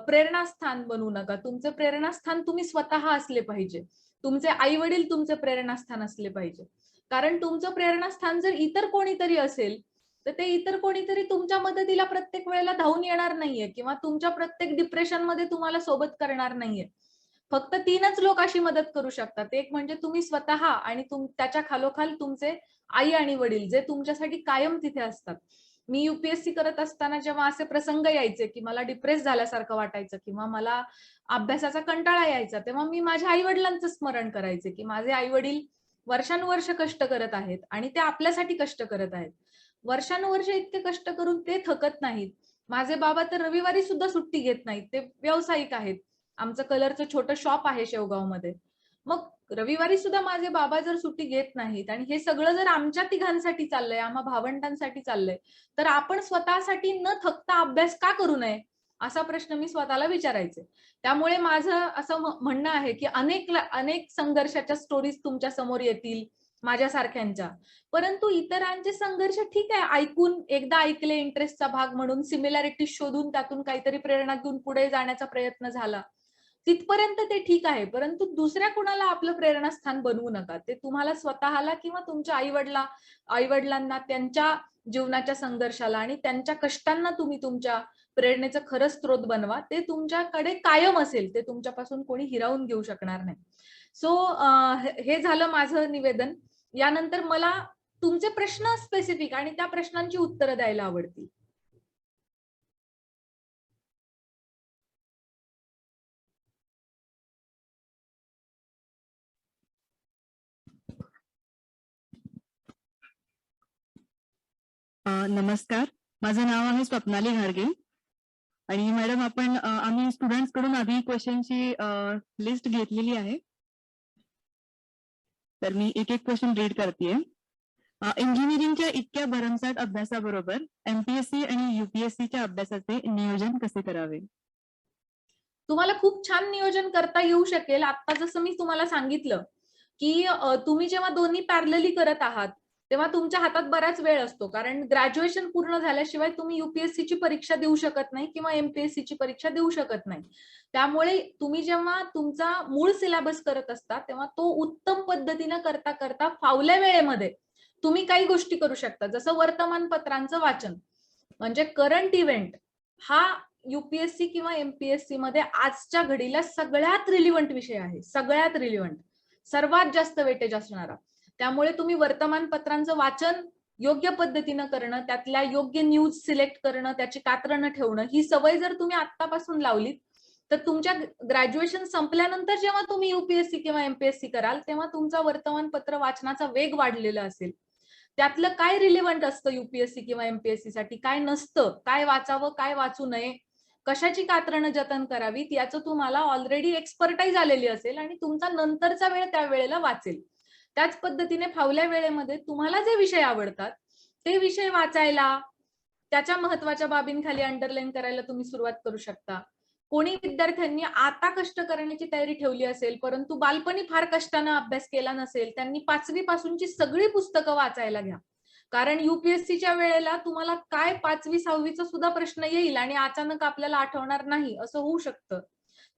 प्रेरणास्थान बनवू नका. तुमचे प्रेरणास्थान तुम्ही स्वतः असले पाहिजे. तुमचे आई वडील तुमचे प्रेरणास्थान असले पाहिजे. कारण तुमचं प्रेरणास्थान जर इतर कोणीतरी असेल तर ते इतर कोणीतरी तुमच्या मदतीला प्रत्येक वेळेला धावून येणार नाहीये किंवा तुमच्या प्रत्येक डिप्रेशन मध्ये तुम्हाला सोबत करणार नाहीये. फक्त 3च लोक अशी मदत करू शकतात. एक म्हणजे तुम्ही स्वतः आणि त्याच्या खालोखाल तुमचे आई आणि वडील, जे तुमच्यासाठी कायम तिथे असतात. मी युपीएससी करत असताना जेव्हा असे प्रसंग यायचे की मला डिप्रेस झाल्यासारखं वाटायचं किंवा मला अभ्यासाचा कंटाळा यायचा, तेव्हा मी माझ्या आई वडिलांचं स्मरण करायचे की माझे आई वडील वर्षानुवर्ष कष्ट करत आहेत आणि ते आपल्यासाठी कष्ट करत आहेत. वर्षानुवर्ष इतके कष्ट करून ते थकत नाहीत. माझे बाबा तर रविवारी सुद्धा सुट्टी घेत नाहीत, ते व्यावसायिक आहेत. आमचं कलरचं छोटं शॉप आहे शेवगावमध्ये. मग रविवारी सुद्धा माझे बाबा जर सुट्टी घेत नाहीत आणि हे सगळं जर आमच्या तिघांसाठी चाललंय, आम्हा भावंडांसाठी चाललंय, तर आपण स्वतःसाठी न थकता अभ्यास का करू नये, असा प्रश्न मी स्वतःला विचारायचे. त्यामुळे माझं असं म्हणणं आहे की अनेक संघर्षाच्या स्टोरीज तुमच्या समोर येतील माझ्यासारख्यांच्या. परंतु इतरांचे संघर्ष ठीक आहे, ऐकून एकदा ऐकले इंटरेस्टचा भाग म्हणून, सिमिलॅरिटी शोधून त्यातून काहीतरी प्रेरणा घेऊन पुढे जाण्याचा प्रयत्न झाला, तिथपर्यंत ते ठीक आहे. परंतु दुसऱ्या कुणाला आपलं प्रेरणास्थान बनवू नका. ते तुम्हाला स्वतःला किंवा तुमच्या आई-वडिलांना त्यांच्या जीवनाच्या संघर्षाला आणि त्यांच्या कष्टांना तुम्ही तुमच्या प्रेरणेचं खरं स्रोत बनवा. ते तुमच्याकडे कायम असेल, ते तुमच्यापासून कोणी हिरावून घेऊ शकणार नाही. सो हे झालं माझं निवेदन. यानंतर मला तुमचे प्रश्न स्पेसिफिक आणि त्या प्रश्नांची उत्तरं द्यायला आवडतील. नमस्कार, माझं नाव आहे स्वप्नाली घाडगे आणि मॅडम आम्ही स्टुडंट्स कडून आधी क्वेश्चनची लिस्ट घेतलेली आहे. तर मी एक एक क्वेश्चन रीड करतेय. इंजिनिअरिंगच्या इतक्या भरमसाठ अभ्यासाबरोबर एमपीएससी आणि युपीएससीच्या अभ्यासाचे नियोजन कसे करावे? तुम्हाला खूप छान नियोजन करता येऊ शकेल. आता जसं मी तुम्हाला सांगितलं की तुम्ही जेव्हा दोन्ही पॅरलली करत आहात तेव्हा तुमच्या हातात बराच वेळ असतो, कारण ग्रॅज्युएशन पूर्ण झाल्याशिवाय तुम्ही युपीएससीची परीक्षा देऊ शकत नाही किंवा एमपीएससीची परीक्षा देऊ शकत नाही. त्यामुळे तुम्ही जेव्हा तुमचा मूळ सिलेबस करत असता तेव्हा तो उत्तम पद्धतीने करता करता फावल्या वेळेमध्ये तुम्ही काही गोष्टी करू शकता. जसं वर्तमानपत्रांचं वाचन, म्हणजे करंट इव्हेंट हा युपीएससी किंवा एमपीएससी मध्ये आजच्या घडीला सगळ्यात रिलिव्हंट विषय आहे. सगळ्यात रिलिव्हंट, सर्वात जास्त वेटेज असणारा. त्यामुळे तुम्ही वर्तमानपत्रांचं वाचन योग्य पद्धतीनं करणं, त्यातल्या योग्य न्यूज सिलेक्ट करणं, त्याची कात्रणं ठेवणं, ही सवय जर तुम्ही आत्तापासून लावलीत तर तुमच्या ग्रॅज्युएशन संपल्यानंतर जेव्हा तुम्ही युपीएससी किंवा एमपीएससी कराल तेव्हा तुमचा वर्तमानपत्र वाचनाचा वेग वाढलेला असेल. त्यातलं काय रिलेव्हंट असतं युपीएससी किंवा एमपीएससी साठी, काय नसतं, काय वाचावं काय वाचू नये, कशाची कात्रणं जतन करावीत, याचं तुम्हाला ऑलरेडी एक्सपर्टाईज आलेली असेल आणि तुमचा नंतरचा वेळ त्या वेळेला वाचेल. त्याच पद्धतीने फावल्या वेळेमध्ये तुम्हाला जे विषय आवडतात ते विषय वाचायला, त्याच्या महत्वाच्या बाबींखाली अंडरलाईन करायला तुम्ही सुरुवात करू शकता. कोणी विद्यार्थ्यांनी आता कष्ट करण्याची तयारी ठेवली असेल परंतु बालपणी फार कष्टाने अभ्यास केला नसेल, त्यांनी 5वी पासूनची सगळी पुस्तकं वाचायला घ्या. कारण युपीएससीच्या वेळेला तुम्हाला काय 5वी 6वीचा सुद्धा प्रश्न येईल आणि अचानक आपल्याला आठवणार नाही, असं होऊ शकतं.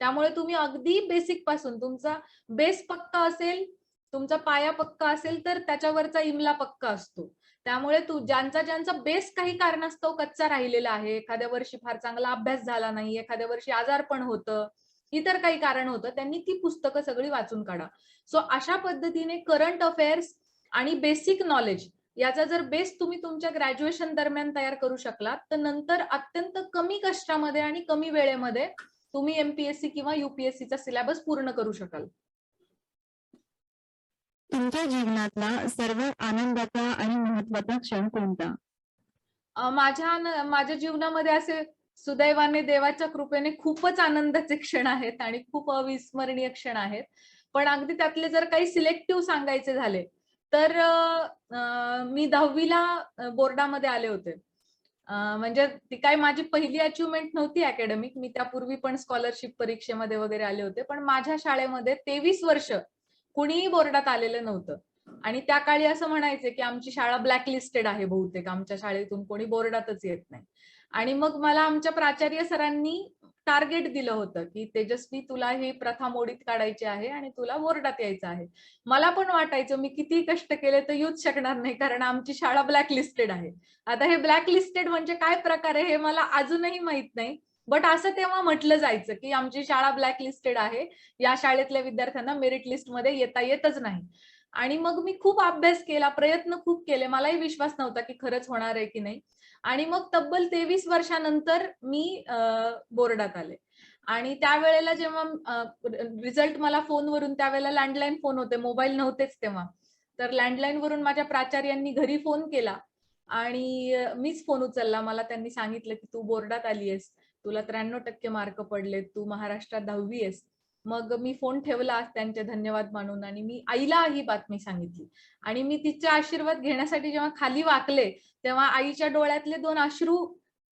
त्यामुळे तुम्ही अगदी बेसिक पासून, तुमचा बेस पक्का असेल, तुमचा पाया पक्का असेल तर त्याच्यावरचा इमला पक्का असतो. त्यामुळे ज्यांचा बेस काही कारणास्तव कच्चा राहिलेला आहे, एखाद्या वर्षी फार चांगला अभ्यास झाला नाही, एखाद्या वर्षी आजारपण होतं, इतर काही कारण होतं, त्यांनी ती पुस्तकं सगळी वाचून काढा. सो अशा पद्धतीने करंट अफेअर्स आणि बेसिक नॉलेज याचा जर बेस तुम्ही तुमच्या ग्रॅज्युएशन दरम्यान तयार करू शकलात तर नंतर अत्यंत कमी कष्टामध्ये आणि कमी वेळेमध्ये तुम्ही एमपीएससी किंवा युपीएससीचा सिलेबस पूर्ण करू शकाल. तुमच्या जीवनातला सर्वात आनंदाचा आणि महत्वाचा क्षण कोणता? माझ्या जीवनामध्ये असे सुदैवाने देवाच्या कृपेने खूपच आनंदाचे क्षण आहेत आणि खूप अविस्मरणीय क्षण आहेत. पण अगदी त्यातले जर काही सिलेक्टिव्ह सांगायचे झाले, तर मी 10वीला बोर्डामध्ये आले होते. म्हणजे ती काही माझी पहिली अचिव्हमेंट नव्हती अकॅडमिक. मी त्यापूर्वी पण स्कॉलरशिप परीक्षेमध्ये वगैरे आले होते. पण माझ्या शाळेमध्ये 23 वर्ष कुणीही बोर्डात आलेलं नव्हतं. आणि त्या काळी असं म्हणायचे, की आमची शाळा ब्लॅकलिस्टेड आहे बहुतेक. आमच्या शाळेतून कोणी बोर्डातच येत नाही. आणि मग मला आमच्या प्राचार्य सरांनी टार्गेट दिलं होतं, की तेजस्वी तुला ही प्रथा मोडीत काढायची आहे आणि तुला बोर्डात यायचं आहे. मला पण वाटायचं मी किती कष्ट केले तर येऊच शकणार नाही, कारण आमची शाळा ब्लॅकलिस्टेड आहे. आता हे ब्लॅकलिस्टेड म्हणजे काय प्रकार आहे हे मला अजूनही माहित नाही. बट असं तेव्हा म्हटलं जायचं, की आमची शाळा ब्लॅकलिस्टेड आहे. या शाळेतल्या विद्यार्थ्यांना मेरिट लिस्टमध्ये येता येतच नाही. आणि मग मी खूप अभ्यास केला, प्रयत्न खूप केले. मलाही विश्वास नव्हता, की खरंच होणार आहे की नाही. आणि मग तब्बल 23 वर्षानंतर मी बोर्डात आले. आणि त्यावेळेला जेव्हा रिझल्ट मला फोनवरून, त्यावेळेला लँडलाईन फोन होते, मोबाईल नव्हतेच तेव्हा. तर लँडलाईन वरून माझ्या प्राचार्यांनी घरी फोन केला आणि मीच फोन उचलला. मला त्यांनी सांगितलं, की तू बोर्डात आली आहेस. तुला 93% मार्क पडलेत. तू महाराष्ट्रात 10वी आहेस. मग मी फोन ठेवला त्यांचे धन्यवाद मानून आणि मी आईला ही बातमी सांगितली. आणि मी तिचे आशीर्वाद घेण्यासाठी जेव्हा खाली वाकले, तेव्हा आईच्या डोळ्यातले 2 अश्रू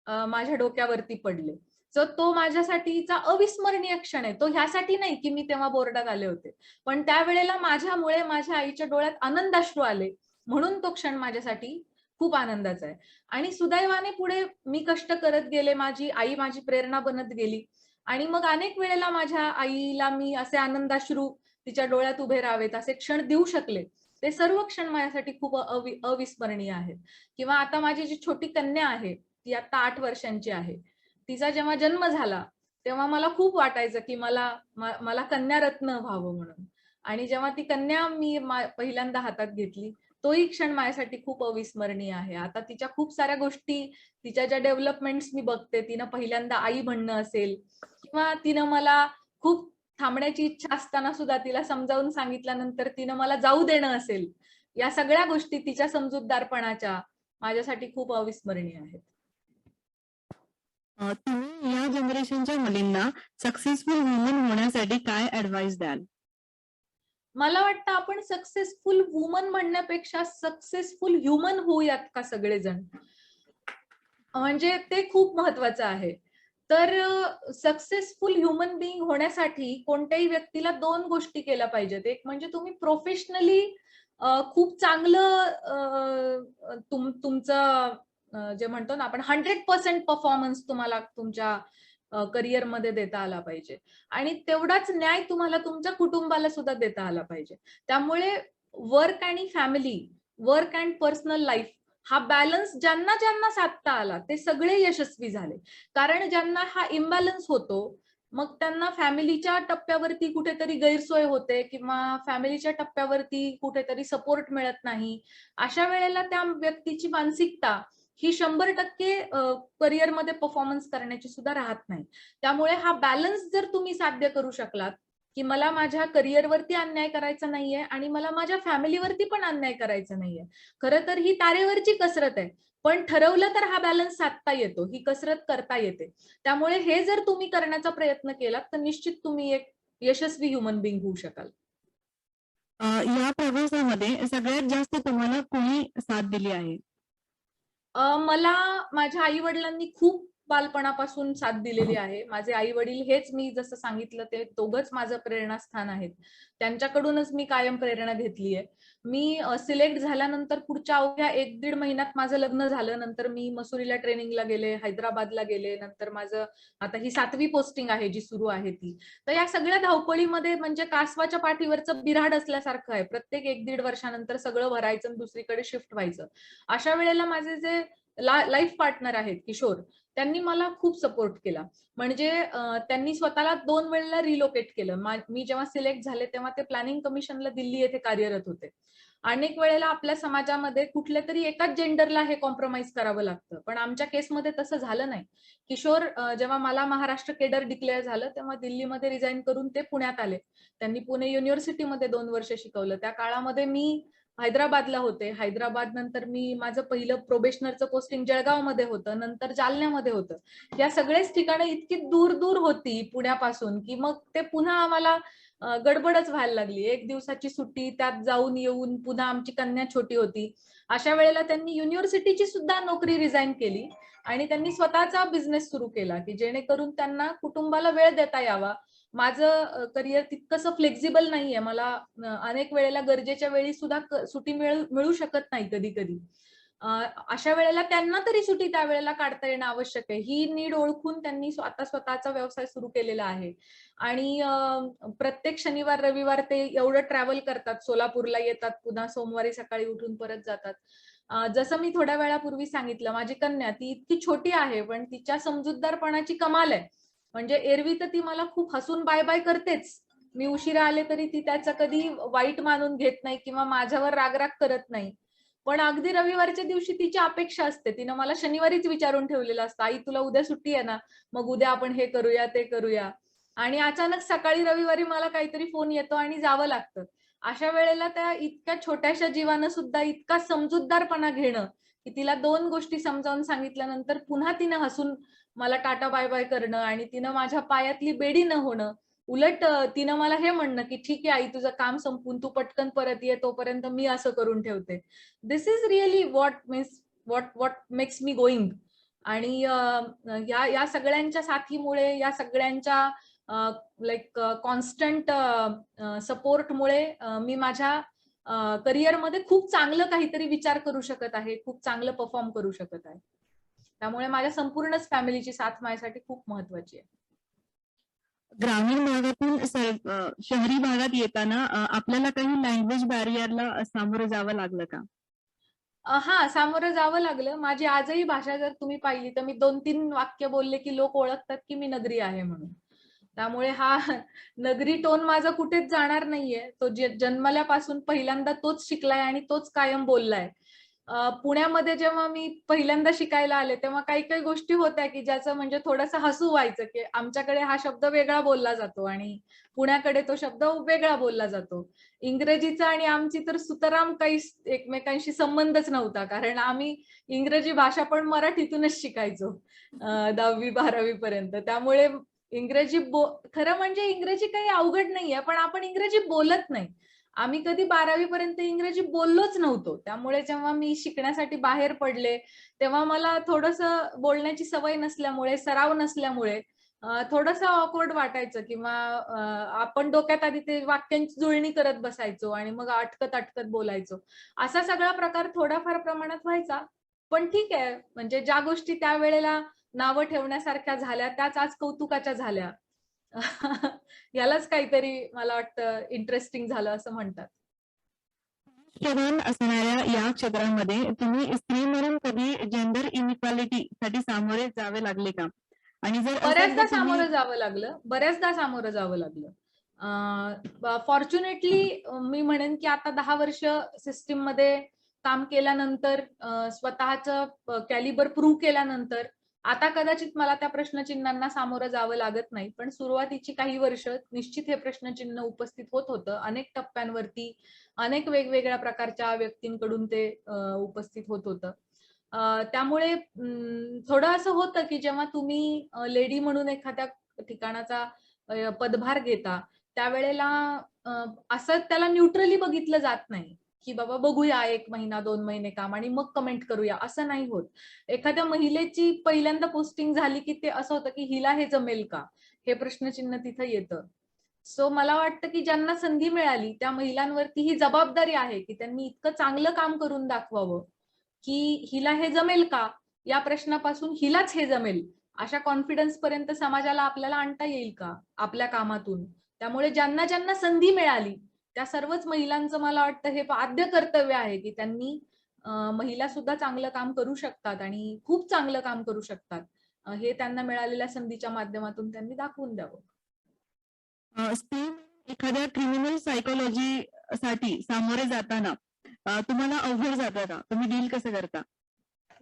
माझ्या डोक्यावरती पडले. सो तो माझ्यासाठीचा अविस्मरणीय क्षण आहे. तो ह्यासाठी नाही, की मी तेव्हा बोर्डात आले होते. पण त्यावेळेला माझ्यामुळे माझ्या आईच्या डोळ्यात आनंदाश्रू आले. म्हणून तो क्षण माझ्यासाठी खूप आनंदाचा आहे. आणि सुदैवाने पुढे मी कष्ट करत गेले. माझी आई माझी प्रेरणा बनत गेली. आणि मग अनेक वेळेला माझ्या आईला मी असे आनंदाश्रू तिच्या डोळ्यात उभे राहावेत असे क्षण देऊ शकले. ते सर्व क्षण माझ्यासाठी खूप अविस्मरणीय आहेत. किंवा आता माझी जी छोटी कन्या आहे, ती आता 8 वर्षांची आहे. तिचा जेव्हा जन्म झाला, तेव्हा मला खूप वाटायचं, की मला कन्या रत्न व्हावं म्हणून. आणि जेव्हा ती कन्या मी पहिल्यांदा हातात घेतली, तोही क्षण माझ्यासाठी खूप अविस्मरणीय आहे. आता तिच्या खूप साऱ्या गोष्टी, तिच्या ज्या डेव्हलपमेंट्स मी बघते, तिनं पहिल्यांदा आई म्हणणं असेल, किंवा तिनं मला खूप थांबण्याची इच्छा असताना सुद्धा तिला समजावून सांगितल्यानंतर तिनं मला जाऊ देणं असेल, या सगळ्या गोष्टी तिच्या समजूतदारपणाच्या माझ्यासाठी खूप अविस्मरणीय आहेत. तुम्ही या जनरेशनच्या मुलींना सक्सेसफुल वुमन होण्यासाठी काय ऍडवाइस द्याल? मला वाटतं आपण सक्सेसफुल वुमन म्हणण्यापेक्षा सक्सेसफुल ह्युमन होऊयात का सगळेजण, म्हणजे ते खूप महत्वाचं आहे. तर सक्सेसफुल ह्युमन बिईंग होण्यासाठी कोणत्याही व्यक्तीला 2 गोष्टी केल्या पाहिजेत. एक म्हणजे तुम्ही प्रोफेशनली खूप चांगलं तुमचं जे म्हणतो ना आपण 100% परफॉर्मन्स तुम्हाला तुमच्या करिअरमध्ये देता आला पाहिजे. आणि तेवढाच न्याय तुम्हाला तुमच्या कुटुंबाला सुद्धा देता आला पाहिजे. त्यामुळे वर्क आणि family, work and personal life हा बॅलन्स ज्यांना ज्यांना साधता आला ते सगळे यशस्वी झाले. कारण ज्यांना हा इम्बॅलन्स होतो, मग त्यांना फॅमिलीच्या टप्प्यावरती कुठेतरी गैरसोय होते किंवा फॅमिलीच्या टप्प्यावरती कुठेतरी सपोर्ट मिळत नाही. अशा वेळेला त्या व्यक्तीची मानसिकता ही 100% करिअरमध्ये परफॉर्मन्स करण्याची सुद्धा राहत नाही. त्यामुळे हा बॅलन्स जर तुम्ही साध्य करू शकलात, की मला माझ्या करिअरवरती अन्याय करायचा नाहीये आणि मला माझ्या फॅमिलीवरती पण अन्याय करायचा नाहीये. खरं तर ही तारेवरची कसरत आहे. पण ठरवलं तर हा बॅलन्स साधता येतो, ही कसरत करता येते. त्यामुळे हे जर तुम्ही करण्याचा प्रयत्न केलात तर निश्चित तुम्ही एक यशस्वी ह्युमन बिंग होऊ शकाल. या प्रवासामध्ये सगळ्यात जास्त तुम्हाला कोणी साथ दिली आहे? मला माझ्या आई-वडिलांनी खूप बालपणापासून साथ दिलेली आहे. माझे आई-वडील हेच मी जसं सांगितलं ते दोघंच माझं प्रेरणास्थान आहेत. त्यांच्याकडूनच मी कायम प्रेरणा घेतली आहे. मी सिलेक्ट झाल्यानंतर पुढच्या अवघ्या 1-1.5 महिन्यात माझं लग्न झालं. नंतर मी मसुरीला ट्रेनिंगला गेले, हैदराबादला गेले. नंतर माझं आता ही 7वी पोस्टिंग आहे जी सुरू आहे ती. तर या सगळ्या धावपळीमध्ये म्हणजे कासवाच्या पाठीवरचं बिऱ्हाड असल्यासारखं आहे. प्रत्येक 1-1.5 वर्षानंतर सगळं भरायचं आणि दुसरीकडे शिफ्ट व्हायचं. अशा वेळेला माझे जे लाईफ पार्टनर आहेत किशोर, त्यांनी मला खूप सपोर्ट केला. म्हणजे त्यांनी स्वतःला 2 वेळेला रिलोकेट केलं. मी जेव्हा सिलेक्ट झाले तेव्हा ते प्लॅनिंग कमिशनला दिल्ली येथे कार्यरत होते. अनेक वेळेला आपल्या समाजामध्ये कुठल्या तरी एकाच जेंडरला हे कॉम्प्रोमाइज करावं लागतं, पण आमच्या केसमध्ये तसं झालं नाही. किशोर जेव्हा मला महाराष्ट्र केडर डिक्लेअर झालं तेव्हा दिल्लीमध्ये रिझाईन करून ते पुण्यात आले. त्यांनी पुणे युनिव्हर्सिटीमध्ये 2 वर्ष शिकवलं. त्या काळामध्ये मी हैदराबादला होते. हैदराबाद नंतर मी माझं पहिलं प्रोबेशनरचं पोस्टिंग जळगावमध्ये होतं, नंतर जालन्यामध्ये होतं. या सगळेच ठिकाणं इतकी दूर दूर होती पुण्यापासून की मग ते पुन्हा आम्हाला गडबडच व्हायला लागली. 1 दिवसाची सुट्टी, त्यात जाऊन येऊन पुन्हा आमची कन्या छोटी होती. अशा वेळेला त्यांनी युनिव्हर्सिटीची सुद्धा नोकरी रिझाईन केली आणि त्यांनी स्वतःचा बिझनेस सुरू केला की जेणेकरून त्यांना कुटुंबाला वेळ देता यावा. माझं करिअर तितकंसं फ्लेक्झिबल नाहीये. मला अनेक वेळेला गरजेच्या वेळी सुद्धा सुट्टी मिळू शकत नाही कधी कधी. अशा वेळेला त्यांना तरी सुट्टी त्यावेळेला काढता येणं आवश्यक आहे. ही नीड ओळखून त्यांनी स्वतःचा व्यवसाय सुरू केलेला आहे. आणि प्रत्येक शनिवार रविवार ते एवढं ट्रॅव्हल करतात, सोलापूरला येतात, पुन्हा सोमवारी सकाळी उठून परत जातात. जसं मी थोड्या वेळापूर्वी सांगितलं, माझी कन्या ती इतकी छोटी आहे पण तिच्या समजूतदारपणाची कमाल आहे. म्हणजे एरवी तर ती मला खूप हसून बाय बाय करतेच. मी उशिरा आले तरी ती त्याचं कधी वाईट मानून घेत नाही किंवा माझ्यावर रागराग करत नाही. पण अगदी रविवारच्या दिवशी तिची अपेक्षा असते. तिनं मला शनिवारीच विचारून ठेवलेलं असतं, आई तुला उद्या सुट्टी आहे ना, मग उद्या आपण हे करूया ते करूया. आणि अचानक सकाळी रविवारी मला काहीतरी फोन येतो आणि जावं लागतं. अशा वेळेला त्या इतक्या छोट्याशा जीवानं सुद्धा इतका समजूतदारपणा घेणं की तिला 2 गोष्टी समजावून सांगितल्यानंतर पुन्हा तिनं हसून मला टाटा बाय बाय करणं आणि तिनं माझ्या पायातली बेडी न होणं. उलट तिनं मला हे म्हणणं की ठीक आहे आई, तुझं काम संपून तू पटकन परत ये, तोपर्यंत मी असं करून ठेवते. This is really what makes me going. आणि या सगळ्यांच्या साथीमुळे, या सगळ्यांच्या लाईक कॉन्स्टंट सपोर्टमुळे मी माझ्या करिअरमध्ये खूप चांगलं काहीतरी विचार करू शकत आहे, खूप चांगलं परफॉर्म करू शकत आहे. त्यामुळे माझ्या संपूर्णच फॅमिलीची साथ माझ्यासाठी खूप महत्वाची आहे. ग्रामीण भागातून शहरी भागात येताना आपल्याला काही लँग्वेज बॅरियरला सामोरं जावं लागलं का? हा, सामोरं जावं लागलं. माझी आजही भाषा जर तुम्ही पाहिली तर मी 2-3 वाक्य बोलले की लोक ओळखतात की मी नगरी आहे म्हणून. त्यामुळे हा नगरी टोन माझा कुठेच जाणार नाहीये. तो जन्मल्यापासून पहिल्यांदा तोच शिकलाय आणि तोच कायम बोललाय. पुण्यामध्ये जेव्हा मी पहिल्यांदा शिकायला आले तेव्हा काही काही गोष्टी होत्या की ज्याचं म्हणजे थोडंसं हसू व्हायचं की आमच्याकडे हा शब्द वेगळा बोलला जातो आणि पुण्याकडे तो शब्द वेगळा बोलला जातो. इंग्रजीचा आणि आमची तर सुतराम काही एकमेकांशी संबंधच नव्हता, कारण आम्ही इंग्रजी भाषा पण मराठीतूनच शिकायचो 10वी-12वी पर्यंत. त्यामुळे खरं म्हणजे इंग्रजी काही अवघड नाहीये, पण आपण इंग्रजी बोलत नाही. आम्ही कधी 12वी पर्यंत इंग्रजी बोललोच नव्हतो. त्यामुळे जेव्हा मी शिकण्यासाठी बाहेर पडले तेव्हा मला थोडंसं बोलण्याची सवय नसल्यामुळे, सराव नसल्यामुळे थोडंसं ऑकवर्ड वाटायचं किंवा आपण डोक्यात आधी ते वाक्यांची जुळणी करत बसायचो आणि मग अटकत अटकत बोलायचो. असा सगळा प्रकार थोडाफार प्रमाणात व्हायचा. पण ठीक आहे, म्हणजे ज्या गोष्टी त्यावेळेला नावं ठेवण्यासारख्या झाल्या त्याच आज कौतुकाच्या झाल्या. यालाच काहीतरी मला वाटतं इंटरेस्टिंग झालं असं म्हणतात. प्रधान असणाऱ्या या क्षेत्रामध्ये तुम्ही स्त्री म्हणून कधी जेंडर इनइक्वालिटी साठी सामोरे जावे लागले का? आणि जर बऱ्याचदा सामोरं जावं लागलं. फॉर्च्युनेटली मी म्हणेन की आता 10 वर्ष सिस्टीम मध्ये काम केल्यानंतर, स्वतःचं कॅलिबर प्रूव्ह केल्यानंतर आता कदाचित मला त्या प्रश्नचिन्हांना सामोरं जावं लागत नाही. पण सुरुवातीची काही वर्ष निश्चित हे प्रश्नचिन्ह उपस्थित होत होतं. अनेक टप्प्यांवरती अनेक वेगवेगळ्या प्रकारच्या व्यक्तींकडून ते उपस्थित होत होतं. त्यामुळे थोडं असं होतं की जेव्हा तुम्ही लेडी म्हणून एखाद्या ठिकाणाचा पदभार घेता त्यावेळेला असं त्याला न्यूट्रली बघितलं जात नाही की बाबा बघूया 1 महिना 2 महिने काम आणि मग कमेंट करूया, असं नाही होत. एखाद्या महिलेची पहिल्यांदा पोस्टिंग झाली की ते असं होतं की हिला हे जमेल का, हे प्रश्नचिन्ह तिथं येतं. सो मला वाटतं की ज्यांना संधी मिळाली त्या महिलांवरती ही जबाबदारी आहे की त्यांनी इतकं चांगलं काम करून दाखवावं की हिला हे जमेल का, या प्रश्नापासून हिलाच हे जमेल अशा कॉन्फिडन्स पर्यंत समाजाला आपल्याला आणता येईल का आपल्या कामातून. त्यामुळे ज्यांना ज्यांना संधी मिळाली त्या सर्वच महिलांचं मला वाटतं हे आद्य कर्तव्य आहे की त्यांनी महिला सुद्धा चांगलं काम करू शकतात आणि खूप चांगलं काम करू शकतात हे त्यांना मिळालेल्या संधीच्या माध्यमातून त्यांनी दाखवून द्यावं. स्त्री एखाद्या क्रिमिनल सायकोलॉजी साठी सामोरे जाताना तुम्हाला अवघड जातं का? तुम्ही डील कसं करता?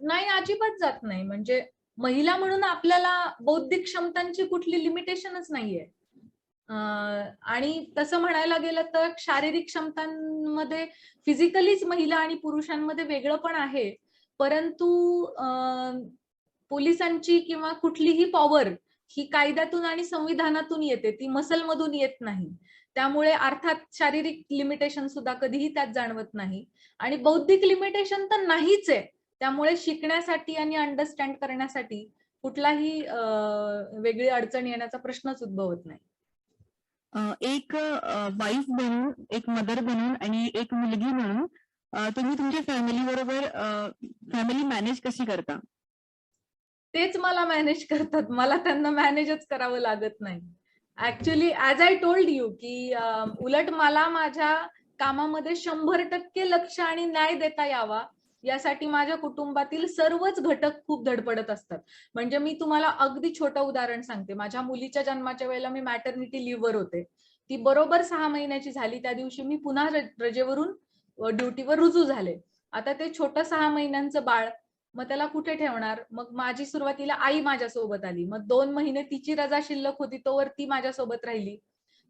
नाही, अजिबात जात नाही. म्हणजे महिला म्हणून आपल्याला बौद्धिक क्षमतांची कुठली लिमिटेशनच नाहीये. आणि तसं म्हणायला गेलं तर शारीरिक क्षमतांमध्ये फिजिकलीच महिला आणि पुरुषांमध्ये वेगळं पण आहे. परंतु पोलिसांची किंवा कुठलीही पॉवर ही कायद्यातून आणि संविधानातून येते, ती मसलमधून येत नाही. त्यामुळे अर्थात शारीरिक लिमिटेशन सुद्धा कधीही त्यात जाणवत नाही आणि बौद्धिक लिमिटेशन तर नाहीच आहे. त्यामुळे शिकण्यासाठी आणि अंडरस्टँड करण्यासाठी कुठलाही वेगळी अडचण येण्याचा प्रश्नच उद्भवत नाही. एक वाईफ बनून, एक मदर बनून आणि एक मुलगी म्हणून तुम्ही तुमच्या फॅमिली बरोबर फॅमिली मॅनेज कशी करता? तेच मला मॅनेज करतात. मला त्यांना मॅनेजच करावं लागत नाही. Actually as I told you की उलट मला माझ्या कामामध्ये 100% लक्ष आणि न्याय देता यावा यासाठी माझ्या कुटुंबातील सर्वच घटक खूप धडपडत असतात. म्हणजे मी तुम्हाला अगदी छोटं उदाहरण सांगते. माझ्या मुलीच्या जन्माच्या वेळेला मी मॅटर्निटी लिव्हवर होते. ती बरोबर 6 महिन्याची झाली त्या दिवशी मी पुन्हा रजेवरून ड्युटीवर रुजू झाले. आता ते छोटं 6 महिन्यांचं बाळ, मग त्याला कुठे ठेवणार? मग माझी सुरुवातीला आई माझ्यासोबत आली. मग 2 महिने तिची रजा शिल्लक होती तोवर ती माझ्यासोबत राहिली.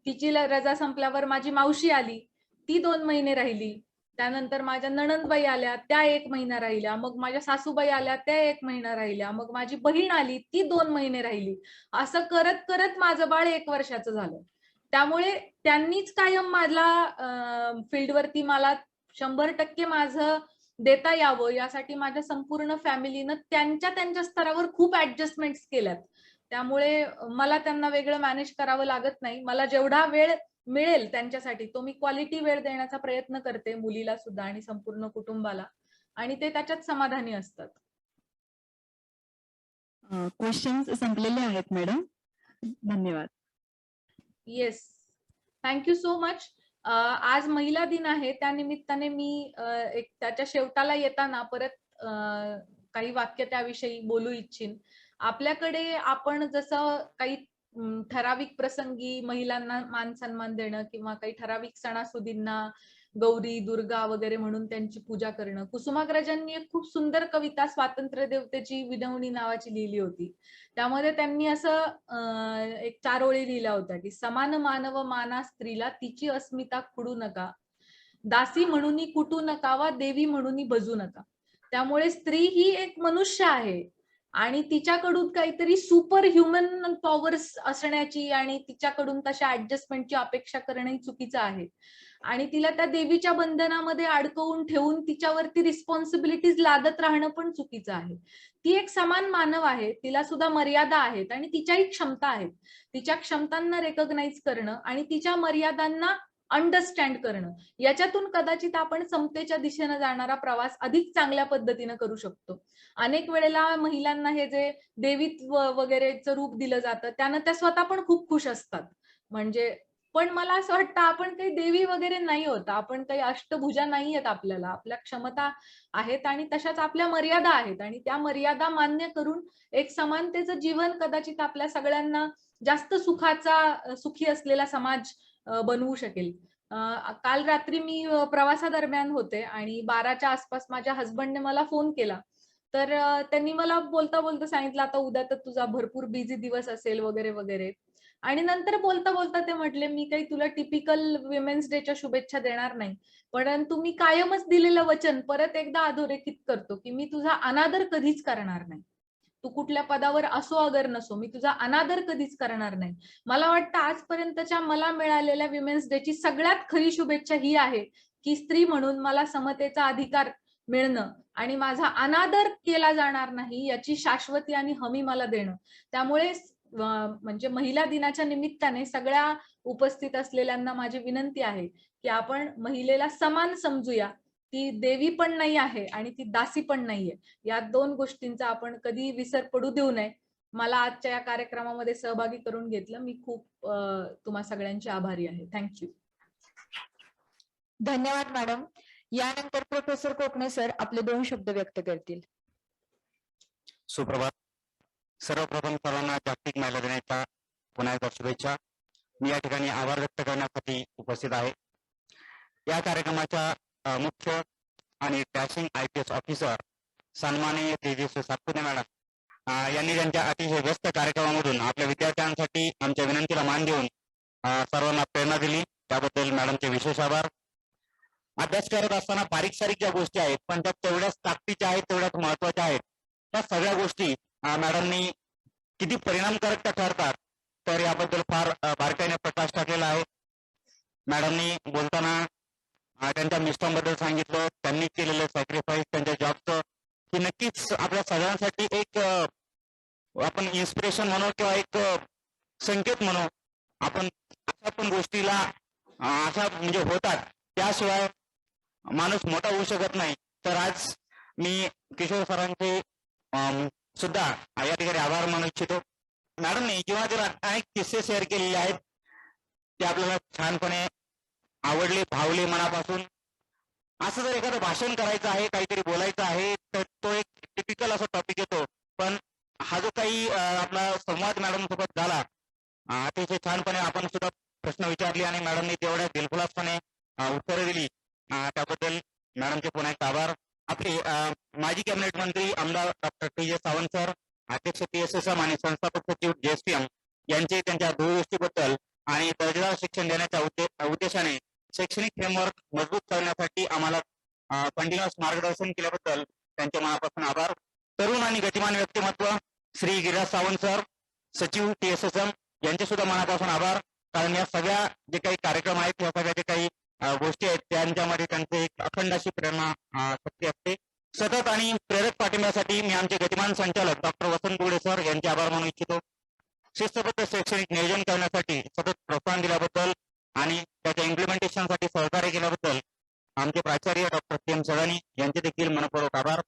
तिची रजा संपल्यावर माझी मावशी आली, ती 2 महिने राहिली. त्यानंतर माझ्या नणंदबाई आल्या, त्या 1 महिना राहिल्या. मग माझ्या सासूबाई आल्या, त्या 1 महिना राहिल्या. मग माझी बहीण आली, ती 2 महिने राहिली. असं करत करत माझं बाळ 1 वर्षाचं झालं. त्यामुळे त्यांनीच कायम माझ्या फील्डवरती मला 100% माझं देता यावं यासाठी माझ्या संपूर्ण फॅमिलीनं त्यांच्या स्तरावर खूप ऍडजस्टमेंट्स केल्यात. त्यामुळे मला त्यांना वेगळं मॅनेज करावं लागत नाही. मला जेवढा वेळ मिळेल त्यांच्यासाठी तो मी क्वालिटी वेळ देण्याचा प्रयत्न करते, मुलीला सुद्धा आणि संपूर्ण कुटुंबाला, आणि ते त्याच्यात समाधानी असतात. क्वेश्चन्स संपलेले आहेत मॅडम. धन्यवाद. Yes, thank you so much. आज महिला दिन आहे, त्या निमित्ताने मी एक त्याच्या शेवटाला येताना परत काही वाक्य त्याविषयी बोलू इच्छिन. आपल्याकडे आपण जसं काही ठराविक प्रसंगी महिलांना मान सन्मान देणं किंवा काही ठराविक सणासुदींना गौरी, दुर्गा वगैरे म्हणून त्यांची पूजा करणं. कुसुमाग्रजांनी एक खूप सुंदर कविता स्वातंत्र्य देवतेची विनवणी नावाची लिहिली होती. त्यामध्ये त्यांनी असं एक 4 ओळी लिहिल्या होत्या की समान मानव माना स्त्रीला, तिची अस्मिता खुडू नका, दासी म्हणून कुटू नकावा, देवी म्हणून भजू नका. त्यामुळे स्त्री ही एक मनुष्य आहे आणि तिच्याकडून काहीतरी सुपर ह्युमन पॉवर्स असण्याची आणि तिच्याकडून तशा ऍडजस्टमेंटची अपेक्षा करणं चुकीचं आहे. आणि तिला त्या देवीच्या बंधनामध्ये अडकवून ठेवून तिच्यावरती रिस्पॉन्सिबिलिटीज लादत राहणं पण चुकीचं आहे. ती एक समान मानव आहे, तिला सुद्धा मर्यादा आहेत आणि तिच्याही क्षमता आहेत. तिच्या क्षमतांना रेकॉग्नाइज करणं आणि तिच्या मर्यादांना अंडरस्टँड करणं, याच्यातून कदाचित आपण समतेच्या दिशेने जाणारा प्रवास अधिक चांगल्या पद्धतीने करू शकतो. अनेक वेळेला महिलांना हे जे देवीत्व वगैरेचं रूप दिलं जातं त्यानं त्या स्वतः पण खूप खुश असतात. म्हणजे पण मला असं वाटतं आपण काही देवी वगैरे नाही होत, आपण काही अष्टभुजा नाही आहेत. आपल्या क्षमता आहेत आणि तशाच आपल्या मर्यादा आहेत आणि त्या मर्यादा मान्य करून एक समानतेचं जीवन कदाचित आपल्या सगळ्यांना जास्त सुखी असलेला समाज बनवू शकेल. काल रात्री मी प्रवासादरम्यान होते आणि 12च्या आसपास माझ्या हसबंडने मला फोन केला. तर त्यांनी मला बोलता बोलता सांगितलं आता उद्या तर तुझा भरपूर बिझी दिवस असेल वगैरे वगैरे. आणि नंतर बोलता बोलता ते म्हटले मी काही तुला टिपिकल विमेन्स डेच्या शुभेच्छा देणार नाही, परंतु मी कायमच दिलेलं वचन परत एकदा अधोरेखित करतो की मी तुझा अनादर कधीच करणार नाही. तू कुठल्या पदावर असो अगर नसो, मी तुझा अनादर कधीच करणार नाही. मला वाटतं आजपर्यंतच्या मला मिळालेल्या विमेन्स डेची सगळ्यात खरी शुभेच्छा ही आहे की स्त्री म्हणून मला समतेचा अधिकार मिळणं आणि माझा अनादर केला जाणार नाही याची शाश्वती आणि हमी मला देणं. त्यामुळे म्हणजे महिला दिनाच्या निमित्ताने सगळ्या उपस्थित असलेल्यांना माझी विनंती आहे की आपण महिलेला समान समजूया. ती देवी पण नाही आहे आणि ती दासी पण नाहीये. या 2 गोष्टींचा आपण कधी विसर पडू देऊ नये. मला आजच्या या कार्यक्रमामध्ये सहभागी करून घेतलं. मी खूप तुम्हा सगळ्यांची आभारी आहे. थँक्यू. धन्यवाद मॅडम. यानंतर प्रोफेसर कोकणे सर आपले 2 शब्द व्यक्त करतील. सुप्रभात सर्वप्रथम सर्वांना जागतिक महिला दिनाच्या पुन्हा एकदा शुभेच्छा. मी या ठिकाणी आभार व्यक्त करण्यासाठी उपस्थित आहे. या कार्यक्रमाच्या मुख्य आणि डॅशिंग IPS ऑफिसर सन्माननीय तेजस्वी सातपुते मॅडम यांनी त्यांच्या अतिशय व्यस्त कार्यक्रमामधून आपल्या विद्यार्थ्यांसाठी आमच्या विनंतीला मान देऊन सर्वांना प्रेरणा दिली. त्याबद्दल मॅडमचे विशेष आभार. अभ्यास करत असताना बारीक सारीक ज्या गोष्टी आहेत पण त्या तेवढ्याच ताकदीच्या आहेत, तेवढ्याच महत्वाच्या आहेत, त्या सगळ्या गोष्टी मॅडमनी किती परिणामकारक त्या ठरतात तर याबद्दल फार बारकाईने प्रकाश टाकलेला आहे. मॅडमनी बोलताना त्यांच्या मिस्टरांबद्दल सांगितलं, त्यांनी केलेलं सॅक्रिफाईस त्यांच्या जॉबचं, की नक्कीच आपल्या सगळ्यांसाठी एक आपण इन्स्पिरेशन म्हणू किंवा एक संकेत म्हणू. आपण अशा पण गोष्टीला अशा म्हणजे होतात, त्याशिवाय माणूस मोठा होऊ शकत नाही. तर आज मी किशोर सरांचे सुद्धा या ठिकाणी आभार मानू इच्छितो. मॅडमने जीवनातील अनेक किस्से शेअर केलेले आहेत, ते आपल्याला छानपणे आवडले, भावले मनापासून. असं जर एखादं भाषण करायचं आहे, काहीतरी बोलायचं आहे तर तो एक टिपिकल असा टॉपिक येतो, पण हा जो काही आपला संवाद मॅडम सोबत झाला अतिशय छानपणे आपण सुद्धा प्रश्न विचारले आणि मॅडमने तेवढ्या दिलखुलासपणे उत्तरं दिली. त्याबद्दल मॅडमचे पुन्हा एक आभार. आपले माजी कॅबिनेट मंत्री आमदार डॉक्टर TJ सावंत सर, अध्यक्ष PSSM आणि संस्थापक सचिव JSPM यांचे त्यांच्या दूरदृष्टीबद्दल आणि दर्जेदार शिक्षण देण्याच्या उद्देशाने शैक्षणिक फ्रेमवर्क मजबूत करण्यासाठी आम्हाला कंटिन्युअस मार्गदर्शन केल्याबद्दल त्यांच्या मनापासून आभार. तरुण आणि गतिमान व्यक्तिमत्व श्री गिरीराज सावंत सर, सचिव PSSM यांचे सुद्धा मनापासून आभार. कारण या सगळ्या जे काही कार्यक्रम आहेत, या सगळ्या जे काही गोष्टी आहेत त्यांच्यामध्ये त्यांचे एक अखंड अशी प्रेरणा शक्ती असते. सतत आणि प्रेरक पाठिंब्यासाठी मी आमचे गतिमान संचालक डॉक्टर वसंत बुगडे सर यांचे आभार मानू इच्छितो. शिस्तबद्ध शैक्षणिक नियोजन करण्यासाठी सतत प्रोत्साहन दिल्याबद्दल आणि त्याच्या इम्प्लिमेंटेशनसाठी सहकार्य केल्याबद्दल आमचे प्राचार्य डॉक्टर PM सदानी यांचे देखील मनपूर्वक आभार.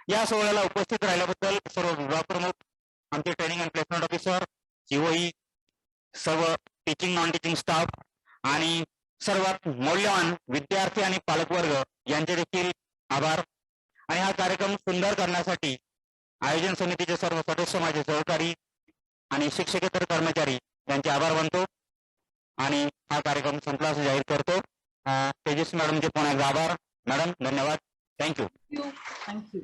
या सोहळ्याला उपस्थित राहिल्याबद्दल सर्व विभाग प्रमुख, आमचे training and placement officer, COE, सर्व टीचिंग नॉन टीचिंग स्टाफ आणि सर्वात मौल्यवान विद्यार्थी आणि पालकवर्ग यांचे देखील आभार. आणि हा कार्यक्रम सुंदर करण्यासाठी आयोजन समितीचे सर्व सदस्य, माझे सहकारी आणि शिक्षकेतर कर्मचारी यांचे आभार मानतो आणि हा कार्यक्रम संपला असं जाहीर करतो. तेजस्वी मॅडमचे पुन्हा एकदा आभार. मॅडम धन्यवाद. थँक्यू. थँक्यू.